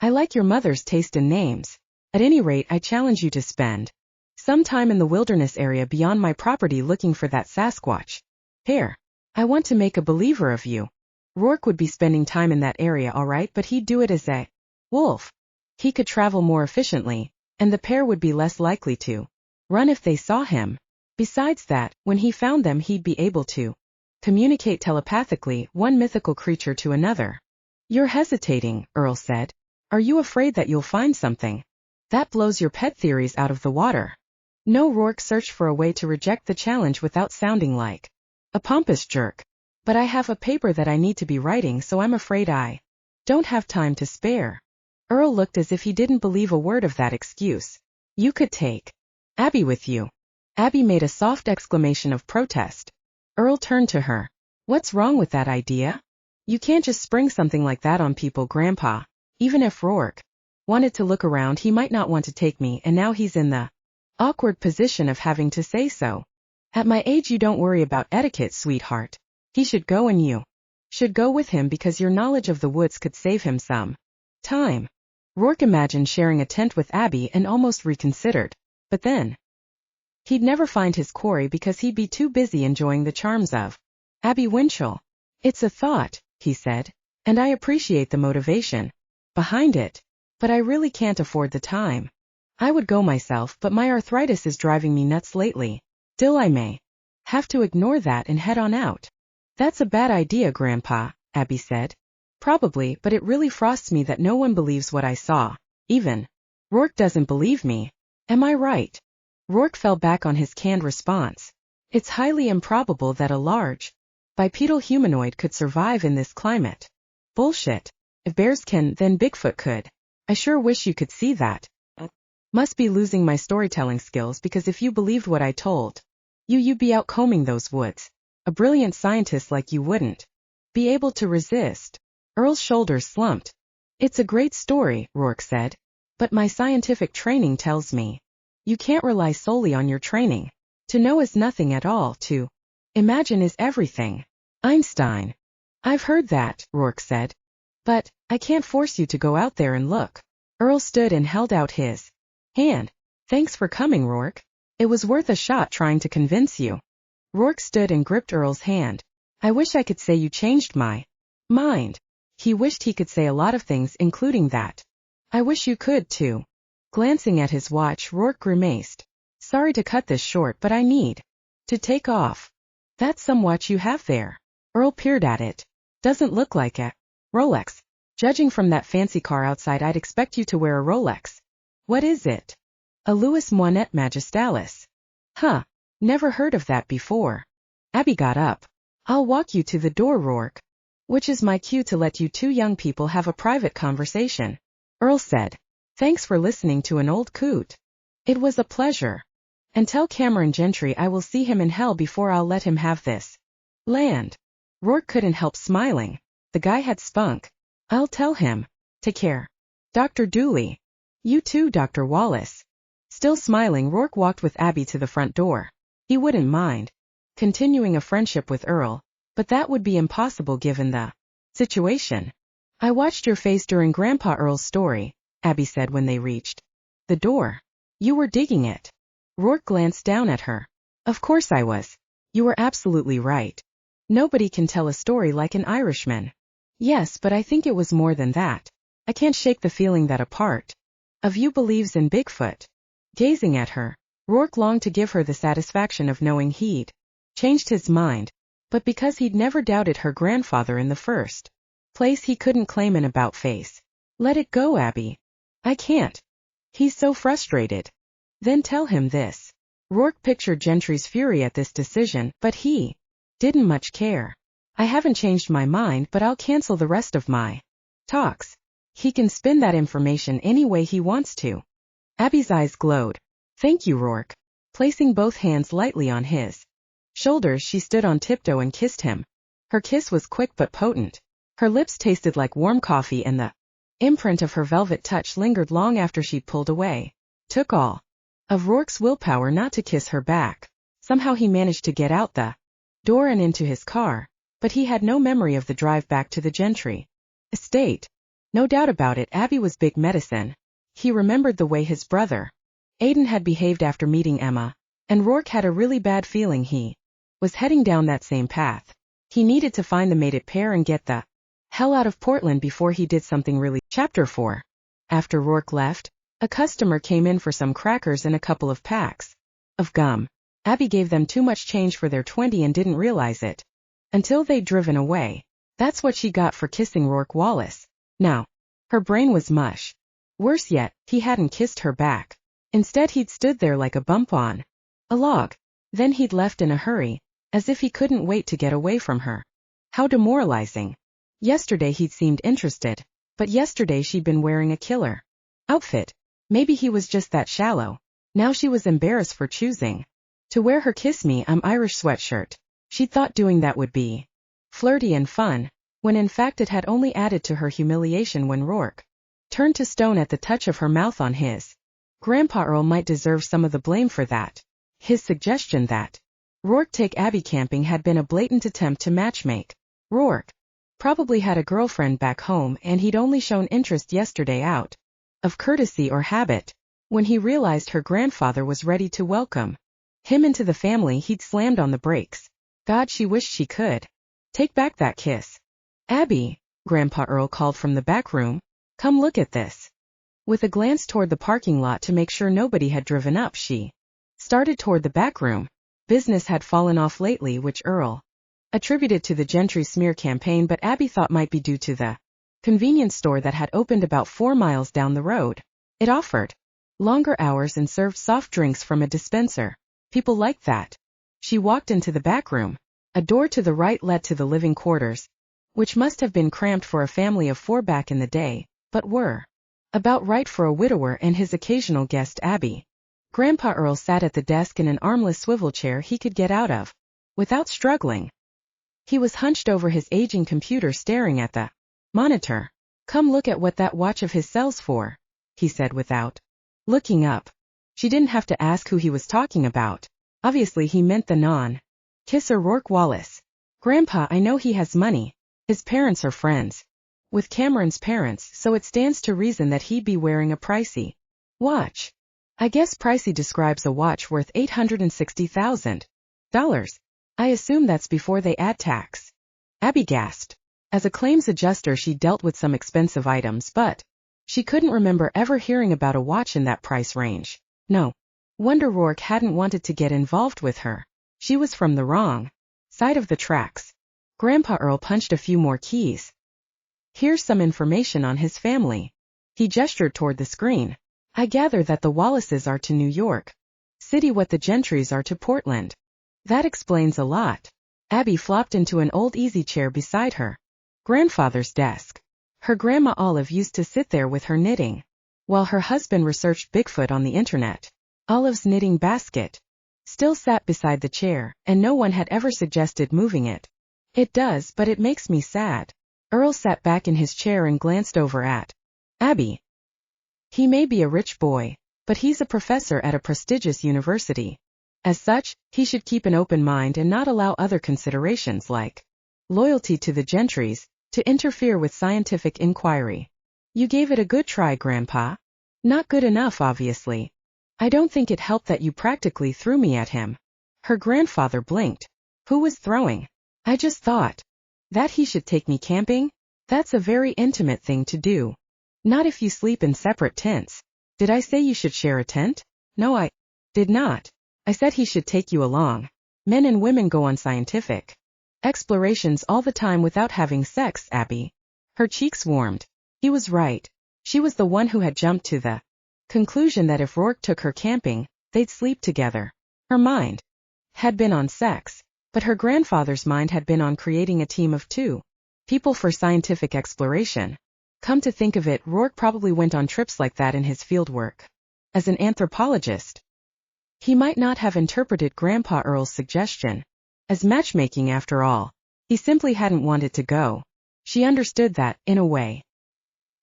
I like your mother's taste in names. At any rate, I challenge you to spend some time in the wilderness area beyond my property looking for that Sasquatch. Here. I want to make a believer of you. Roarke would be spending time in that area, all right, but he'd do it as a wolf. He could travel more efficiently, and the pair would be less likely to run if they saw him. Besides that, when he found them, he'd be able to communicate telepathically, one mythical creature to another. You're hesitating, Earl said. Are you afraid that you'll find something that blows your pet theories out of the water? No, Roarke searched for a way to reject the challenge without sounding like a pompous jerk. But I have a paper that I need to be writing, so I'm afraid I don't have time to spare. Earl looked as if he didn't believe a word of that excuse. You could take Abby with you. Abby made a soft exclamation of protest. Earl turned to her. What's wrong with that idea? You can't just spring something like that on people, Grandpa. Even if Roarke wanted to look around, he might not want to take me, and now he's in the awkward position of having to say so. At my age, you don't worry about etiquette, sweetheart. He should go, and you should go with him because your knowledge of the woods could save him some time. Roarke imagined sharing a tent with Abby and almost reconsidered. But then he'd never find his quarry because he'd be too busy enjoying the charms of Abby Winchell. It's a thought, he said, and I appreciate the motivation behind it, but I really can't afford the time. I would go myself, but my arthritis is driving me nuts lately. Still, I may have to ignore that and head on out. That's a bad idea, Grandpa, Abby said. Probably, but it really frosts me that no one believes what I saw. Even Roarke doesn't believe me. Am I right? Roarke fell back on his canned response. It's highly improbable that a large bipedal humanoid could survive in this climate. Bullshit. If bears can, then Bigfoot could. I sure wish you could see that. Must be losing my storytelling skills, because if you believed what I told you'd be out combing those woods. A brilliant scientist like you wouldn't be able to resist. Earl's shoulders slumped. It's a great story, Roarke said, but my scientific training tells me you can't rely solely on your training. To know is nothing at all, to imagine is everything. Einstein. I've heard that, Roarke said. But I can't force you to go out there and look. Earl stood and held out his hand. Thanks for coming, Roarke. It was worth a shot trying to convince you. Roarke stood and gripped Earl's hand. I wish I could say you changed my mind. He wished he could say a lot of things, including that. I wish you could, too. Glancing at his watch, Roarke grimaced. Sorry to cut this short, but I need to take off. That's some watch you have there. Earl peered at it. Doesn't look like a Rolex. Judging from that fancy car outside, I'd expect you to wear a Rolex. What is it? A Louis Moinet Magistralis. Huh. Never heard of that before. Abby got up. I'll walk you to the door, Roarke. Which is my cue to let you two young people have a private conversation. Earl said. Thanks for listening to an old coot. It was a pleasure. And tell Cameron Gentry I will see him in hell before I'll let him have this land. Roarke couldn't help smiling. The guy had spunk. I'll tell him. Take care. Dr. Dooley. You too, Dr. Wallace. Still smiling, Roarke walked with Abby to the front door. He wouldn't mind continuing a friendship with Earl, but that would be impossible given the situation. I watched your face during Grandpa Earl's story, Abby said when they reached the door. You were digging it. Roarke glanced down at her. Of course I was. You were absolutely right. Nobody can tell a story like an Irishman. Yes, but I think it was more than that. I can't shake the feeling that a part of you believes in Bigfoot. Gazing at her, Roarke longed to give her the satisfaction of knowing he'd changed his mind, but because he'd never doubted her grandfather in the first place, he couldn't claim an about-face. Let it go, Abby. I can't. He's so frustrated. Then tell him this. Roarke pictured Gentry's fury at this decision, but he didn't much care. I haven't changed my mind, but I'll cancel the rest of my talks. He can spin that information any way he wants to. Abby's eyes glowed. Thank you, Roarke. Placing both hands lightly on his shoulders, she stood on tiptoe and kissed him. Her kiss was quick but potent. Her lips tasted like warm coffee, and the Imprint of her velvet touch lingered long after she'd pulled away. Took all of Roarke's willpower not to kiss her back. Somehow he managed to get out the door and into his car, but he had no memory of the drive back to the Gentry estate. No doubt about it, Abby was big medicine. He remembered the way his brother Aidan had behaved after meeting Emma, and Roarke had a really bad feeling he was heading down that same path. He needed to find the mated pair and get the hell out of Portland before he did something really. Chapter 4. After Roarke left, a customer came in for some crackers and a couple of packs of gum. Abby gave them too much change for their 20 and didn't realize it until they'd driven away. That's what she got for kissing Roarke Wallace. Now, her brain was mush. Worse yet, he hadn't kissed her back. Instead he'd stood there like a bump on a log. Then he'd left in a hurry, as if he couldn't wait to get away from her. How demoralizing. Yesterday he'd seemed interested, but yesterday she'd been wearing a killer outfit. Maybe he was just that shallow. Now she was embarrassed for choosing to wear her Kiss Me I'm Irish sweatshirt. She'd thought doing that would be flirty and fun, when in fact it had only added to her humiliation when Roarke turned to stone at the touch of her mouth on his. Grandpa Earl might deserve some of the blame for that. His suggestion that Roarke take Abby camping had been a blatant attempt to matchmake. Roarke probably had a girlfriend back home and he'd only shown interest yesterday out of courtesy or habit. When he realized her grandfather was ready to welcome him into the family, he'd slammed on the brakes. God, she wished she could take back that kiss. Abby, Grandpa Earl called from the back room, come look at this. With a glance toward the parking lot to make sure nobody had driven up, she started toward the back room. Business had fallen off lately, which Earl attributed to the Gentry smear campaign, but Abby thought might be due to the convenience store that had opened about 4 miles down the road. It offered longer hours and served soft drinks from a dispenser. People liked that. She walked into the back room. A door to the right led to the living quarters, which must have been cramped for a family of 4 back in the day, but were about right for a widower and his occasional guest Abby. Grandpa Earl sat at the desk in an armless swivel chair he could get out of without struggling. He was hunched over his aging computer staring at the monitor. Come look at what that watch of his sells for, he said without looking up. She didn't have to ask who he was talking about. Obviously he meant the non-kisser Roarke Wallace. Grandpa, I know he has money. His parents are friends with Cameron's parents, so it stands to reason that he'd be wearing a pricey watch. I guess pricey describes a watch worth $860,000. I assume that's before they add tax. Abby gasped. As a claims adjuster she dealt with some expensive items, but she couldn't remember ever hearing about a watch in that price range. No wonder Roarke hadn't wanted to get involved with her. She was from the wrong side of the tracks. Grandpa Earl punched a few more keys. Here's some information on his family. He gestured toward the screen. I gather that the Wallaces are to New York City what the Gentrys are to Portland. That explains a lot. Abby flopped into an old easy chair beside her grandfather's desk. Her grandma Olive used to sit there with her knitting, while her husband researched Bigfoot on the internet. Olive's knitting basket still sat beside the chair, and no one had ever suggested moving it. It does, but it makes me sad. Earl sat back in his chair and glanced over at Abby. He may be a rich boy, but he's a professor at a prestigious university. As such, he should keep an open mind and not allow other considerations like loyalty to the Gentrys to interfere with scientific inquiry. You gave it a good try, Grandpa. Not good enough, obviously. I don't think it helped that you practically threw me at him. Her grandfather blinked. Who was throwing? I just thought that he should take me camping. That's a very intimate thing to do. Not if you sleep in separate tents. Did I say you should share a tent? No, I did not. I said he should take you along. Men and women go on scientific explorations all the time without having sex, Abby. Her cheeks warmed. He was right. She was the one who had jumped to the conclusion that if Roarke took her camping, they'd sleep together. Her mind had been on sex, but her grandfather's mind had been on creating a team of 2 people for scientific exploration. Come to think of it, Roarke probably went on trips like that in his fieldwork as an anthropologist. He might not have interpreted Grandpa Earl's suggestion as matchmaking after all. He simply hadn't wanted to go. She understood that, in a way.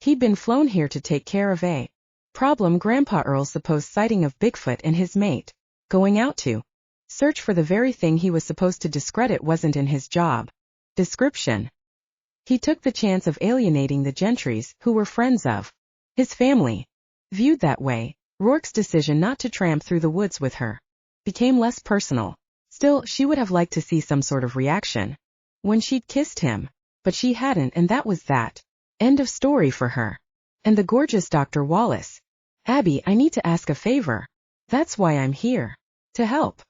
He'd been flown here to take care of a problem Grandpa Earl's supposed sighting of Bigfoot and his mate. Going out to search for the very thing he was supposed to discredit wasn't in his job description. He took the chance of alienating the Gentrys, who were friends of his family. Viewed that way, Roarke's decision not to tramp through the woods with her became less personal. Still, she would have liked to see some sort of reaction when she'd kissed him. But she hadn't, and that was that. End of story for her. And the gorgeous Dr. Wallace. Abby, I need to ask a favor. That's why I'm here. To help.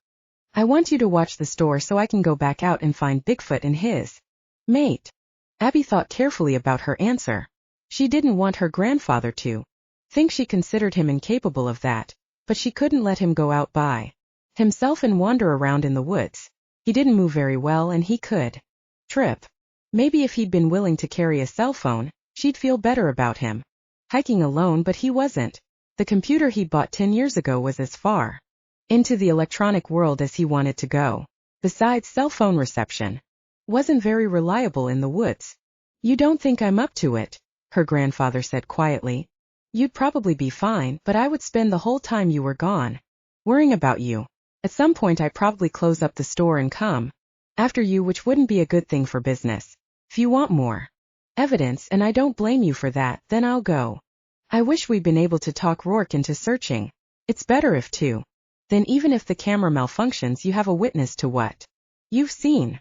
I want you to watch the store so I can go back out and find Bigfoot and his mate. Abby thought carefully about her answer. She didn't want her grandfather to think she considered him incapable of that, but she couldn't let him go out by himself and wander around in the woods. He didn't move very well and he could trip. Maybe if he'd been willing to carry a cell phone, she'd feel better about him hiking alone, but he wasn't. The computer he'd bought 10 years ago was as far into the electronic world as he wanted to go. Besides, cell phone reception wasn't very reliable in the woods. You don't think I'm up to it, her grandfather said quietly. You'd probably be fine, but I would spend the whole time you were gone worrying about you. At some point I'd probably close up the store and come after you, which wouldn't be a good thing for business. If you want more evidence, and I don't blame you for that, then I'll go. I wish we'd been able to talk Roarke into searching. It's better if too. Then even if the camera malfunctions, you have a witness to what you've seen.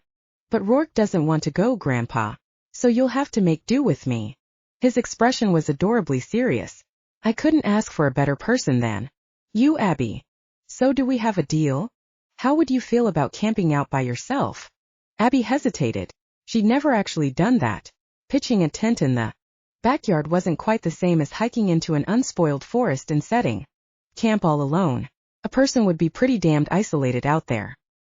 But Roarke doesn't want to go, Grandpa. So you'll have to make do with me. His expression was adorably serious. I couldn't ask for a better person than you, Abby. So do we have a deal? How would you feel about camping out by yourself? Abby hesitated. She'd never actually done that. Pitching a tent in the backyard wasn't quite the same as hiking into an unspoiled forest and setting camp all alone. A person would be pretty damned isolated out there.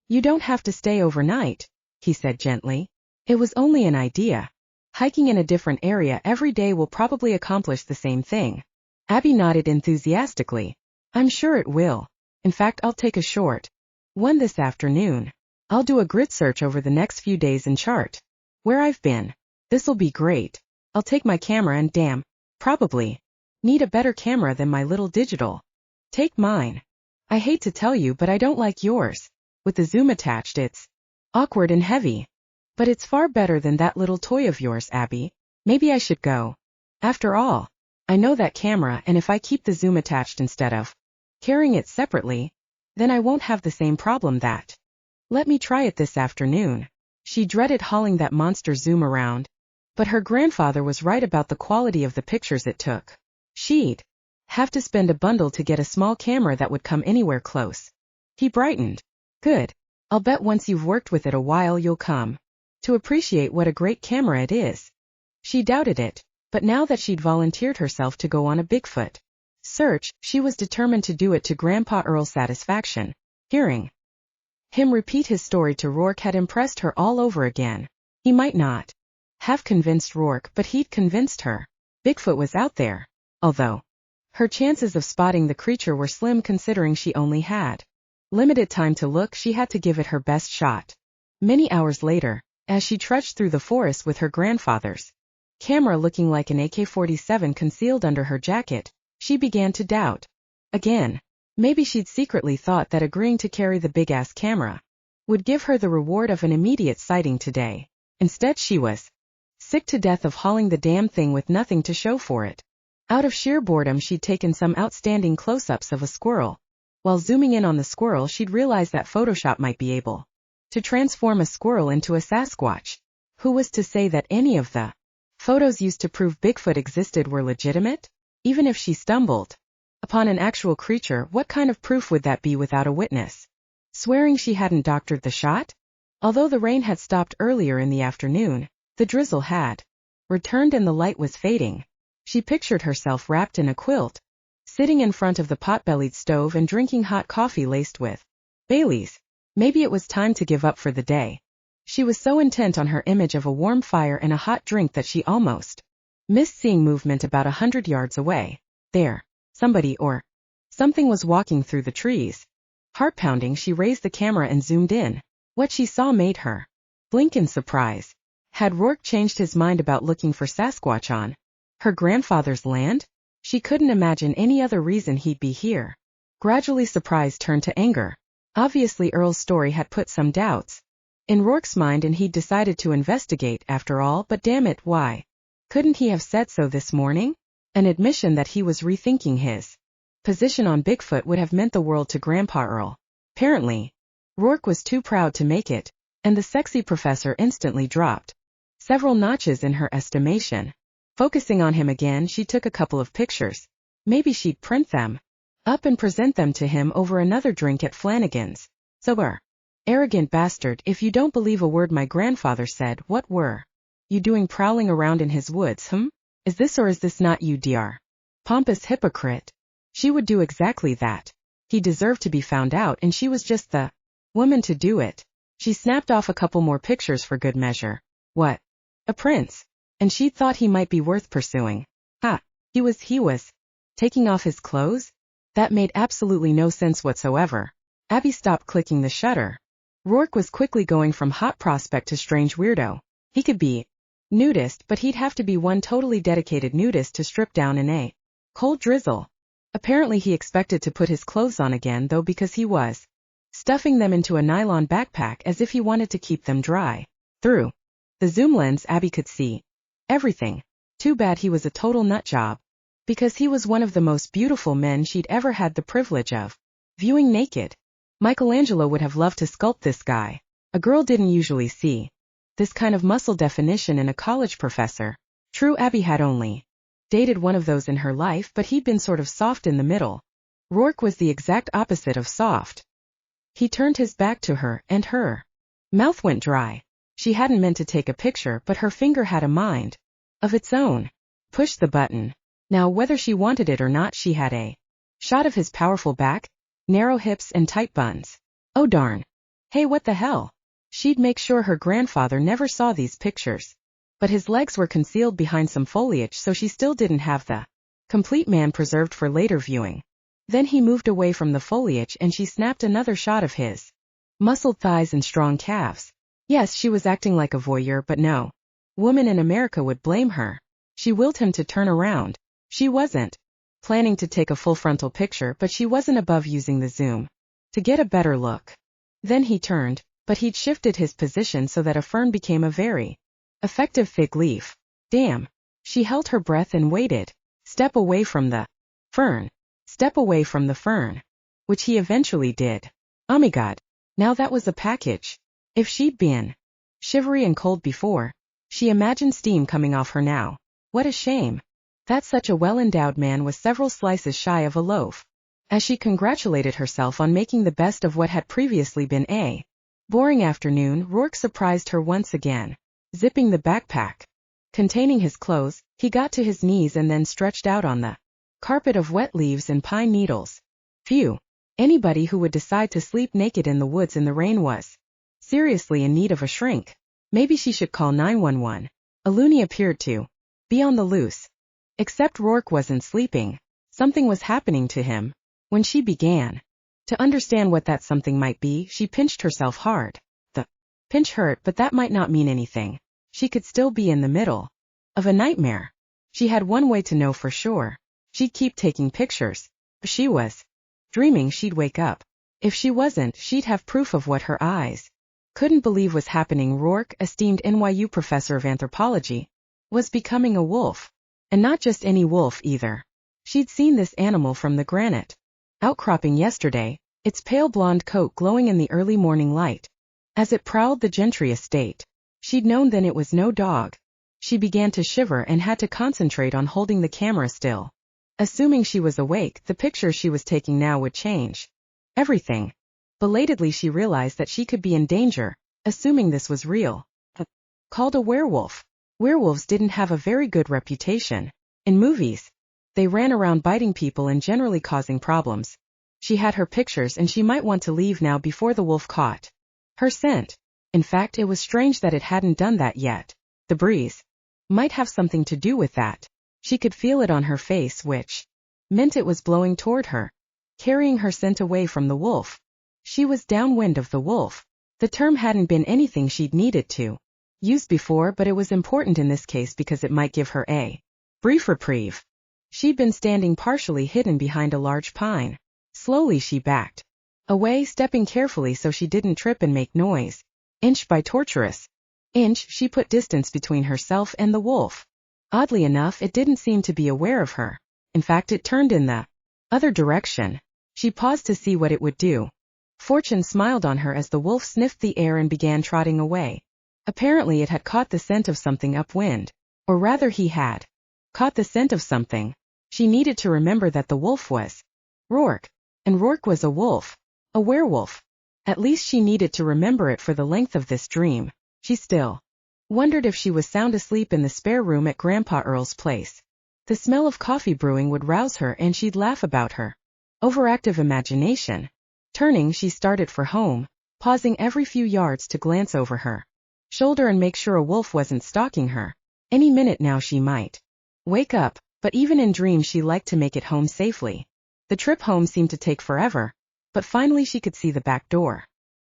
You don't have to stay overnight, he said gently. It was only an idea. Hiking in a different area every day will probably accomplish the same thing. Abby nodded enthusiastically. I'm sure it will. In fact, I'll take a short one this afternoon. I'll do a grid search over the next few days and chart where I've been. This'll be great. I'll take my camera and probably need a better camera than my little digital. Take mine. I hate to tell you, but I don't like yours. With the zoom attached, it's awkward and heavy. But it's far better than that little toy of yours, Abby. Maybe I should go. After all, I know that camera, and if I keep the zoom attached instead of carrying it separately, then I won't have the same problem that. Let me try it this afternoon. She dreaded hauling that monster zoom around. But her grandfather was right about the quality of the pictures it took. She'd have to spend a bundle to get a small camera that would come anywhere close. He brightened. Good. I'll bet once you've worked with it a while you'll come to appreciate what a great camera it is. She doubted it, but now that she'd volunteered herself to go on a Bigfoot search, she was determined to do it to Grandpa Earl's satisfaction. Hearing him repeat his story to Roarke had impressed her all over again. He might not have convinced Roarke, but he'd convinced her. Bigfoot was out there, although her chances of spotting the creature were slim considering she only had limited time to look. She had to give it her best shot. Many hours later, as she trudged through the forest with her grandfather's camera looking like an AK-47 concealed under her jacket, she began to doubt. Again, maybe she'd secretly thought that agreeing to carry the big-ass camera would give her the reward of an immediate sighting today. Instead, she was sick to death of hauling the damn thing with nothing to show for it. Out of sheer boredom, she'd taken some outstanding close-ups of a squirrel. While zooming in on the squirrel, she'd realized that Photoshop might be able to transform a squirrel into a Sasquatch. Who was to say that any of the photos used to prove Bigfoot existed were legitimate? Even if she stumbled upon an actual creature, what kind of proof would that be without a witness swearing she hadn't doctored the shot? Although the rain had stopped earlier in the afternoon, the drizzle had returned and the light was fading. She pictured herself wrapped in a quilt, sitting in front of the pot-bellied stove and drinking hot coffee laced with Baileys. Maybe it was time to give up for the day. She was so intent on her image of a warm fire and a hot drink that she almost missed seeing movement about 100 yards away. There, somebody or something was walking through the trees. Heart-pounding, she raised the camera and zoomed in. What she saw made her blink in surprise. Had Roarke changed his mind about looking for Sasquatch on Her grandfather's land? She couldn't imagine any other reason he'd be here. Gradually surprise turned to anger. Obviously Earl's story had put some doubts in Roarke's mind and he'd decided to investigate after all, but damn it, why? Couldn't he have said so this morning? An admission that he was rethinking his position on Bigfoot would have meant the world to Grandpa Earl. Apparently, Roarke was too proud to make it, and the sexy professor instantly dropped several notches in her estimation. Focusing on him again, she took a couple of pictures. Maybe she'd print them up and present them to him over another drink at Flanagan's. Sober. Arrogant bastard, if you don't believe a word my grandfather said, what were you doing prowling around in his woods, Is this or is this not you, Dr. Pompous hypocrite? She would do exactly that. He deserved to be found out and she was just the woman to do it. She snapped off a couple more pictures for good measure. What? A prince. And she thought he might be worth pursuing. He was taking off his clothes? That made absolutely no sense whatsoever. Abby stopped clicking the shutter. Roarke was quickly going from hot prospect to strange weirdo. He could be nudist, but he'd have to be one totally dedicated nudist to strip down in a cold drizzle. Apparently he expected to put his clothes on again though, because he was stuffing them into a nylon backpack as if he wanted to keep them dry. Through the zoom lens Abby could see everything. Too bad he was a total nutjob, because he was one of the most beautiful men she'd ever had the privilege of viewing naked. Michelangelo would have loved to sculpt this guy. A girl didn't usually see this kind of muscle definition in a college professor. True, Abby had only dated one of those in her life, but he'd been sort of soft in the middle. Roarke was the exact opposite of soft. He turned his back to her, and her mouth went dry. She hadn't meant to take a picture, but her finger had a mind of its own. Push the button. Now, whether she wanted it or not, she had a shot of his powerful back, narrow hips and tight buns. Oh darn. Hey, what the hell? She'd make sure her grandfather never saw these pictures. But his legs were concealed behind some foliage, so she still didn't have the complete man preserved for later viewing. Then he moved away from the foliage and she snapped another shot of his muscled thighs and strong calves. Yes, she was acting like a voyeur, but no woman in America would blame her. She willed him to turn around. She wasn't planning to take a full frontal picture, but she wasn't above using the zoom to get a better look. Then he turned, but he'd shifted his position so that a fern became a very effective fig leaf. Damn. She held her breath and waited. Step away from the fern. Step away from the fern. Which he eventually did. Oh my God. Now that was a package. If she'd been shivery and cold before, she imagined steam coming off her now. What a shame. That such a well-endowed man was several slices shy of a loaf. As she congratulated herself on making the best of what had previously been a boring afternoon, Roarke surprised her once again. Zipping the backpack containing his clothes, he got to his knees and then stretched out on the carpet of wet leaves and pine needles. Phew. Anybody who would decide to sleep naked in the woods in the rain was seriously in need of a shrink. Maybe she should call 911. A loony appeared to be on the loose. Except Roarke wasn't sleeping. Something was happening to him. When she began to understand what that something might be, she pinched herself hard. The pinch hurt, but that might not mean anything. She could still be in the middle of a nightmare. She had one way to know for sure. She'd keep taking pictures. If she was dreaming, she'd wake up. If she wasn't, she'd have proof of what her eyes couldn't believe was happening. Roarke, esteemed NYU professor of anthropology, was becoming a wolf. And not just any wolf either. She'd seen this animal from the granite outcropping yesterday, its pale blonde coat glowing in the early morning light. As it prowled the Gentry estate, she'd known then it was no dog. She began to shiver and had to concentrate on holding the camera still. Assuming she was awake, the picture she was taking now would change everything. Belatedly she realized that she could be in danger, assuming this was real. Called a werewolf. Werewolves didn't have a very good reputation. In movies, they ran around biting people and generally causing problems. She had her pictures and she might want to leave now before the wolf caught her scent. In fact, it was strange that it hadn't done that yet. The breeze might have something to do with that. She could feel it on her face, which meant it was blowing toward her, carrying her scent away from the wolf. She was downwind of the wolf. The term hadn't been anything she'd needed to use before, but it was important in this case because it might give her a Brief reprieve. She'd been standing partially hidden behind a large pine. Slowly she backed away, stepping carefully so she didn't trip and make noise. Inch by tortuous inch, she put distance between herself and the wolf. Oddly enough, it didn't seem to be aware of her. In fact, it turned in the other direction. She paused to see what it would do. Fortune smiled on her as the wolf sniffed the air and began trotting away. Apparently it had caught the scent of something upwind. Or rather, he had caught the scent of something. She needed to remember that the wolf was Roarke. And Roarke was a wolf. A werewolf. At least she needed to remember it for the length of this dream. She still wondered if she was sound asleep in the spare room at Grandpa Earl's place. The smell of coffee brewing would rouse her and she'd laugh about her overactive imagination. Turning, she started for home, pausing every few yards to glance over her shoulder and make sure a wolf wasn't stalking her. Any minute now she might wake up, but even in dreams she liked to make it home safely. The trip home seemed to take forever, but finally she could see the back door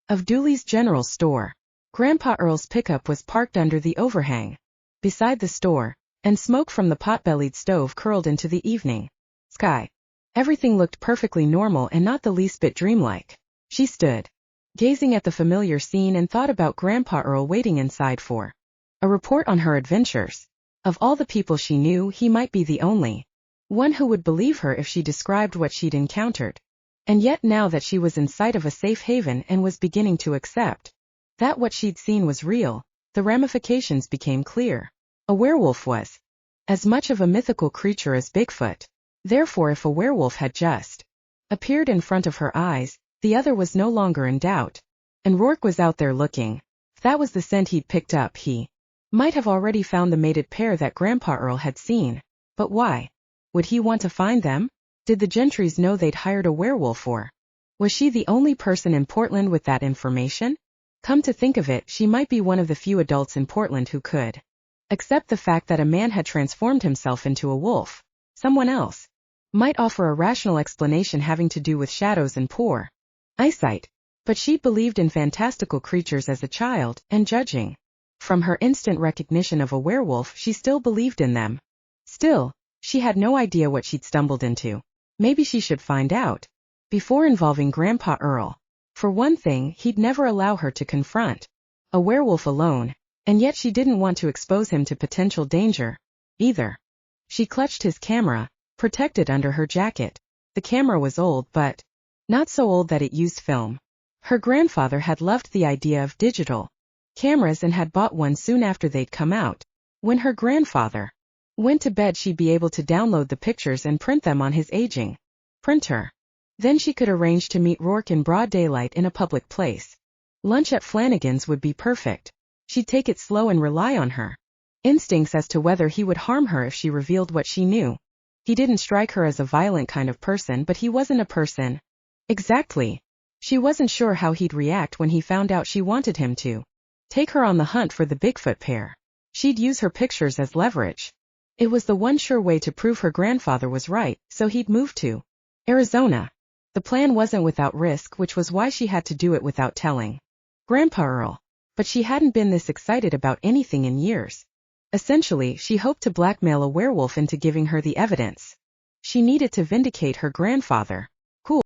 of Dooley's General Store. Grandpa Earl's pickup was parked under the overhang beside the store, and smoke from the pot-bellied stove curled into the evening sky. Everything looked perfectly normal and not the least bit dreamlike. She stood, gazing at the familiar scene, and thought about Grandpa Earl waiting inside for a report on her adventures. Of all the people she knew, he might be the only one who would believe her if she described what she'd encountered. And yet now that she was in sight of a safe haven and was beginning to accept that what she'd seen was real, the ramifications became clear. A werewolf was as much of a mythical creature as Bigfoot. Therefore, if a werewolf had just appeared in front of her eyes, the other was no longer in doubt. And Roarke was out there looking. If that was the scent he'd picked up, he might have already found the mated pair that Grandpa Earl had seen. But why would he want to find them? Did the Gentrys know they'd hired a werewolf, or was she the only person in Portland with that information? Come to think of it, she might be one of the few adults in Portland who could accept the fact that a man had transformed himself into a wolf. Someone else might offer a rational explanation having to do with shadows and poor eyesight, but she believed in fantastical creatures as a child, and judging from her instant recognition of a werewolf, she still believed in them. Still, she had no idea what she'd stumbled into. Maybe she should find out before involving Grandpa Earl. For one thing, he'd never allow her to confront a werewolf alone, and yet she didn't want to expose him to potential danger either. She clutched his camera, protected under her jacket. The camera was old, but not so old that it used film. Her grandfather had loved the idea of digital cameras and had bought one soon after they'd come out. When her grandfather went to bed, she'd be able to download the pictures and print them on his aging printer. Then she could arrange to meet Roarke in broad daylight in a public place. Lunch at Flanagan's would be perfect. She'd take it slow and rely on her instincts as to whether he would harm her if she revealed what she knew. He didn't strike her as a violent kind of person, but he wasn't a person exactly. She wasn't sure how he'd react when he found out she wanted him to take her on the hunt for the Bigfoot pair. She'd use her pictures as leverage. It was the one sure way to prove her grandfather was right, so he'd move to Arizona. The plan wasn't without risk, which was why she had to do it without telling Grandpa Earl. But she hadn't been this excited about anything in years. Essentially, she hoped to blackmail a werewolf into giving her the evidence she needed to vindicate her grandfather.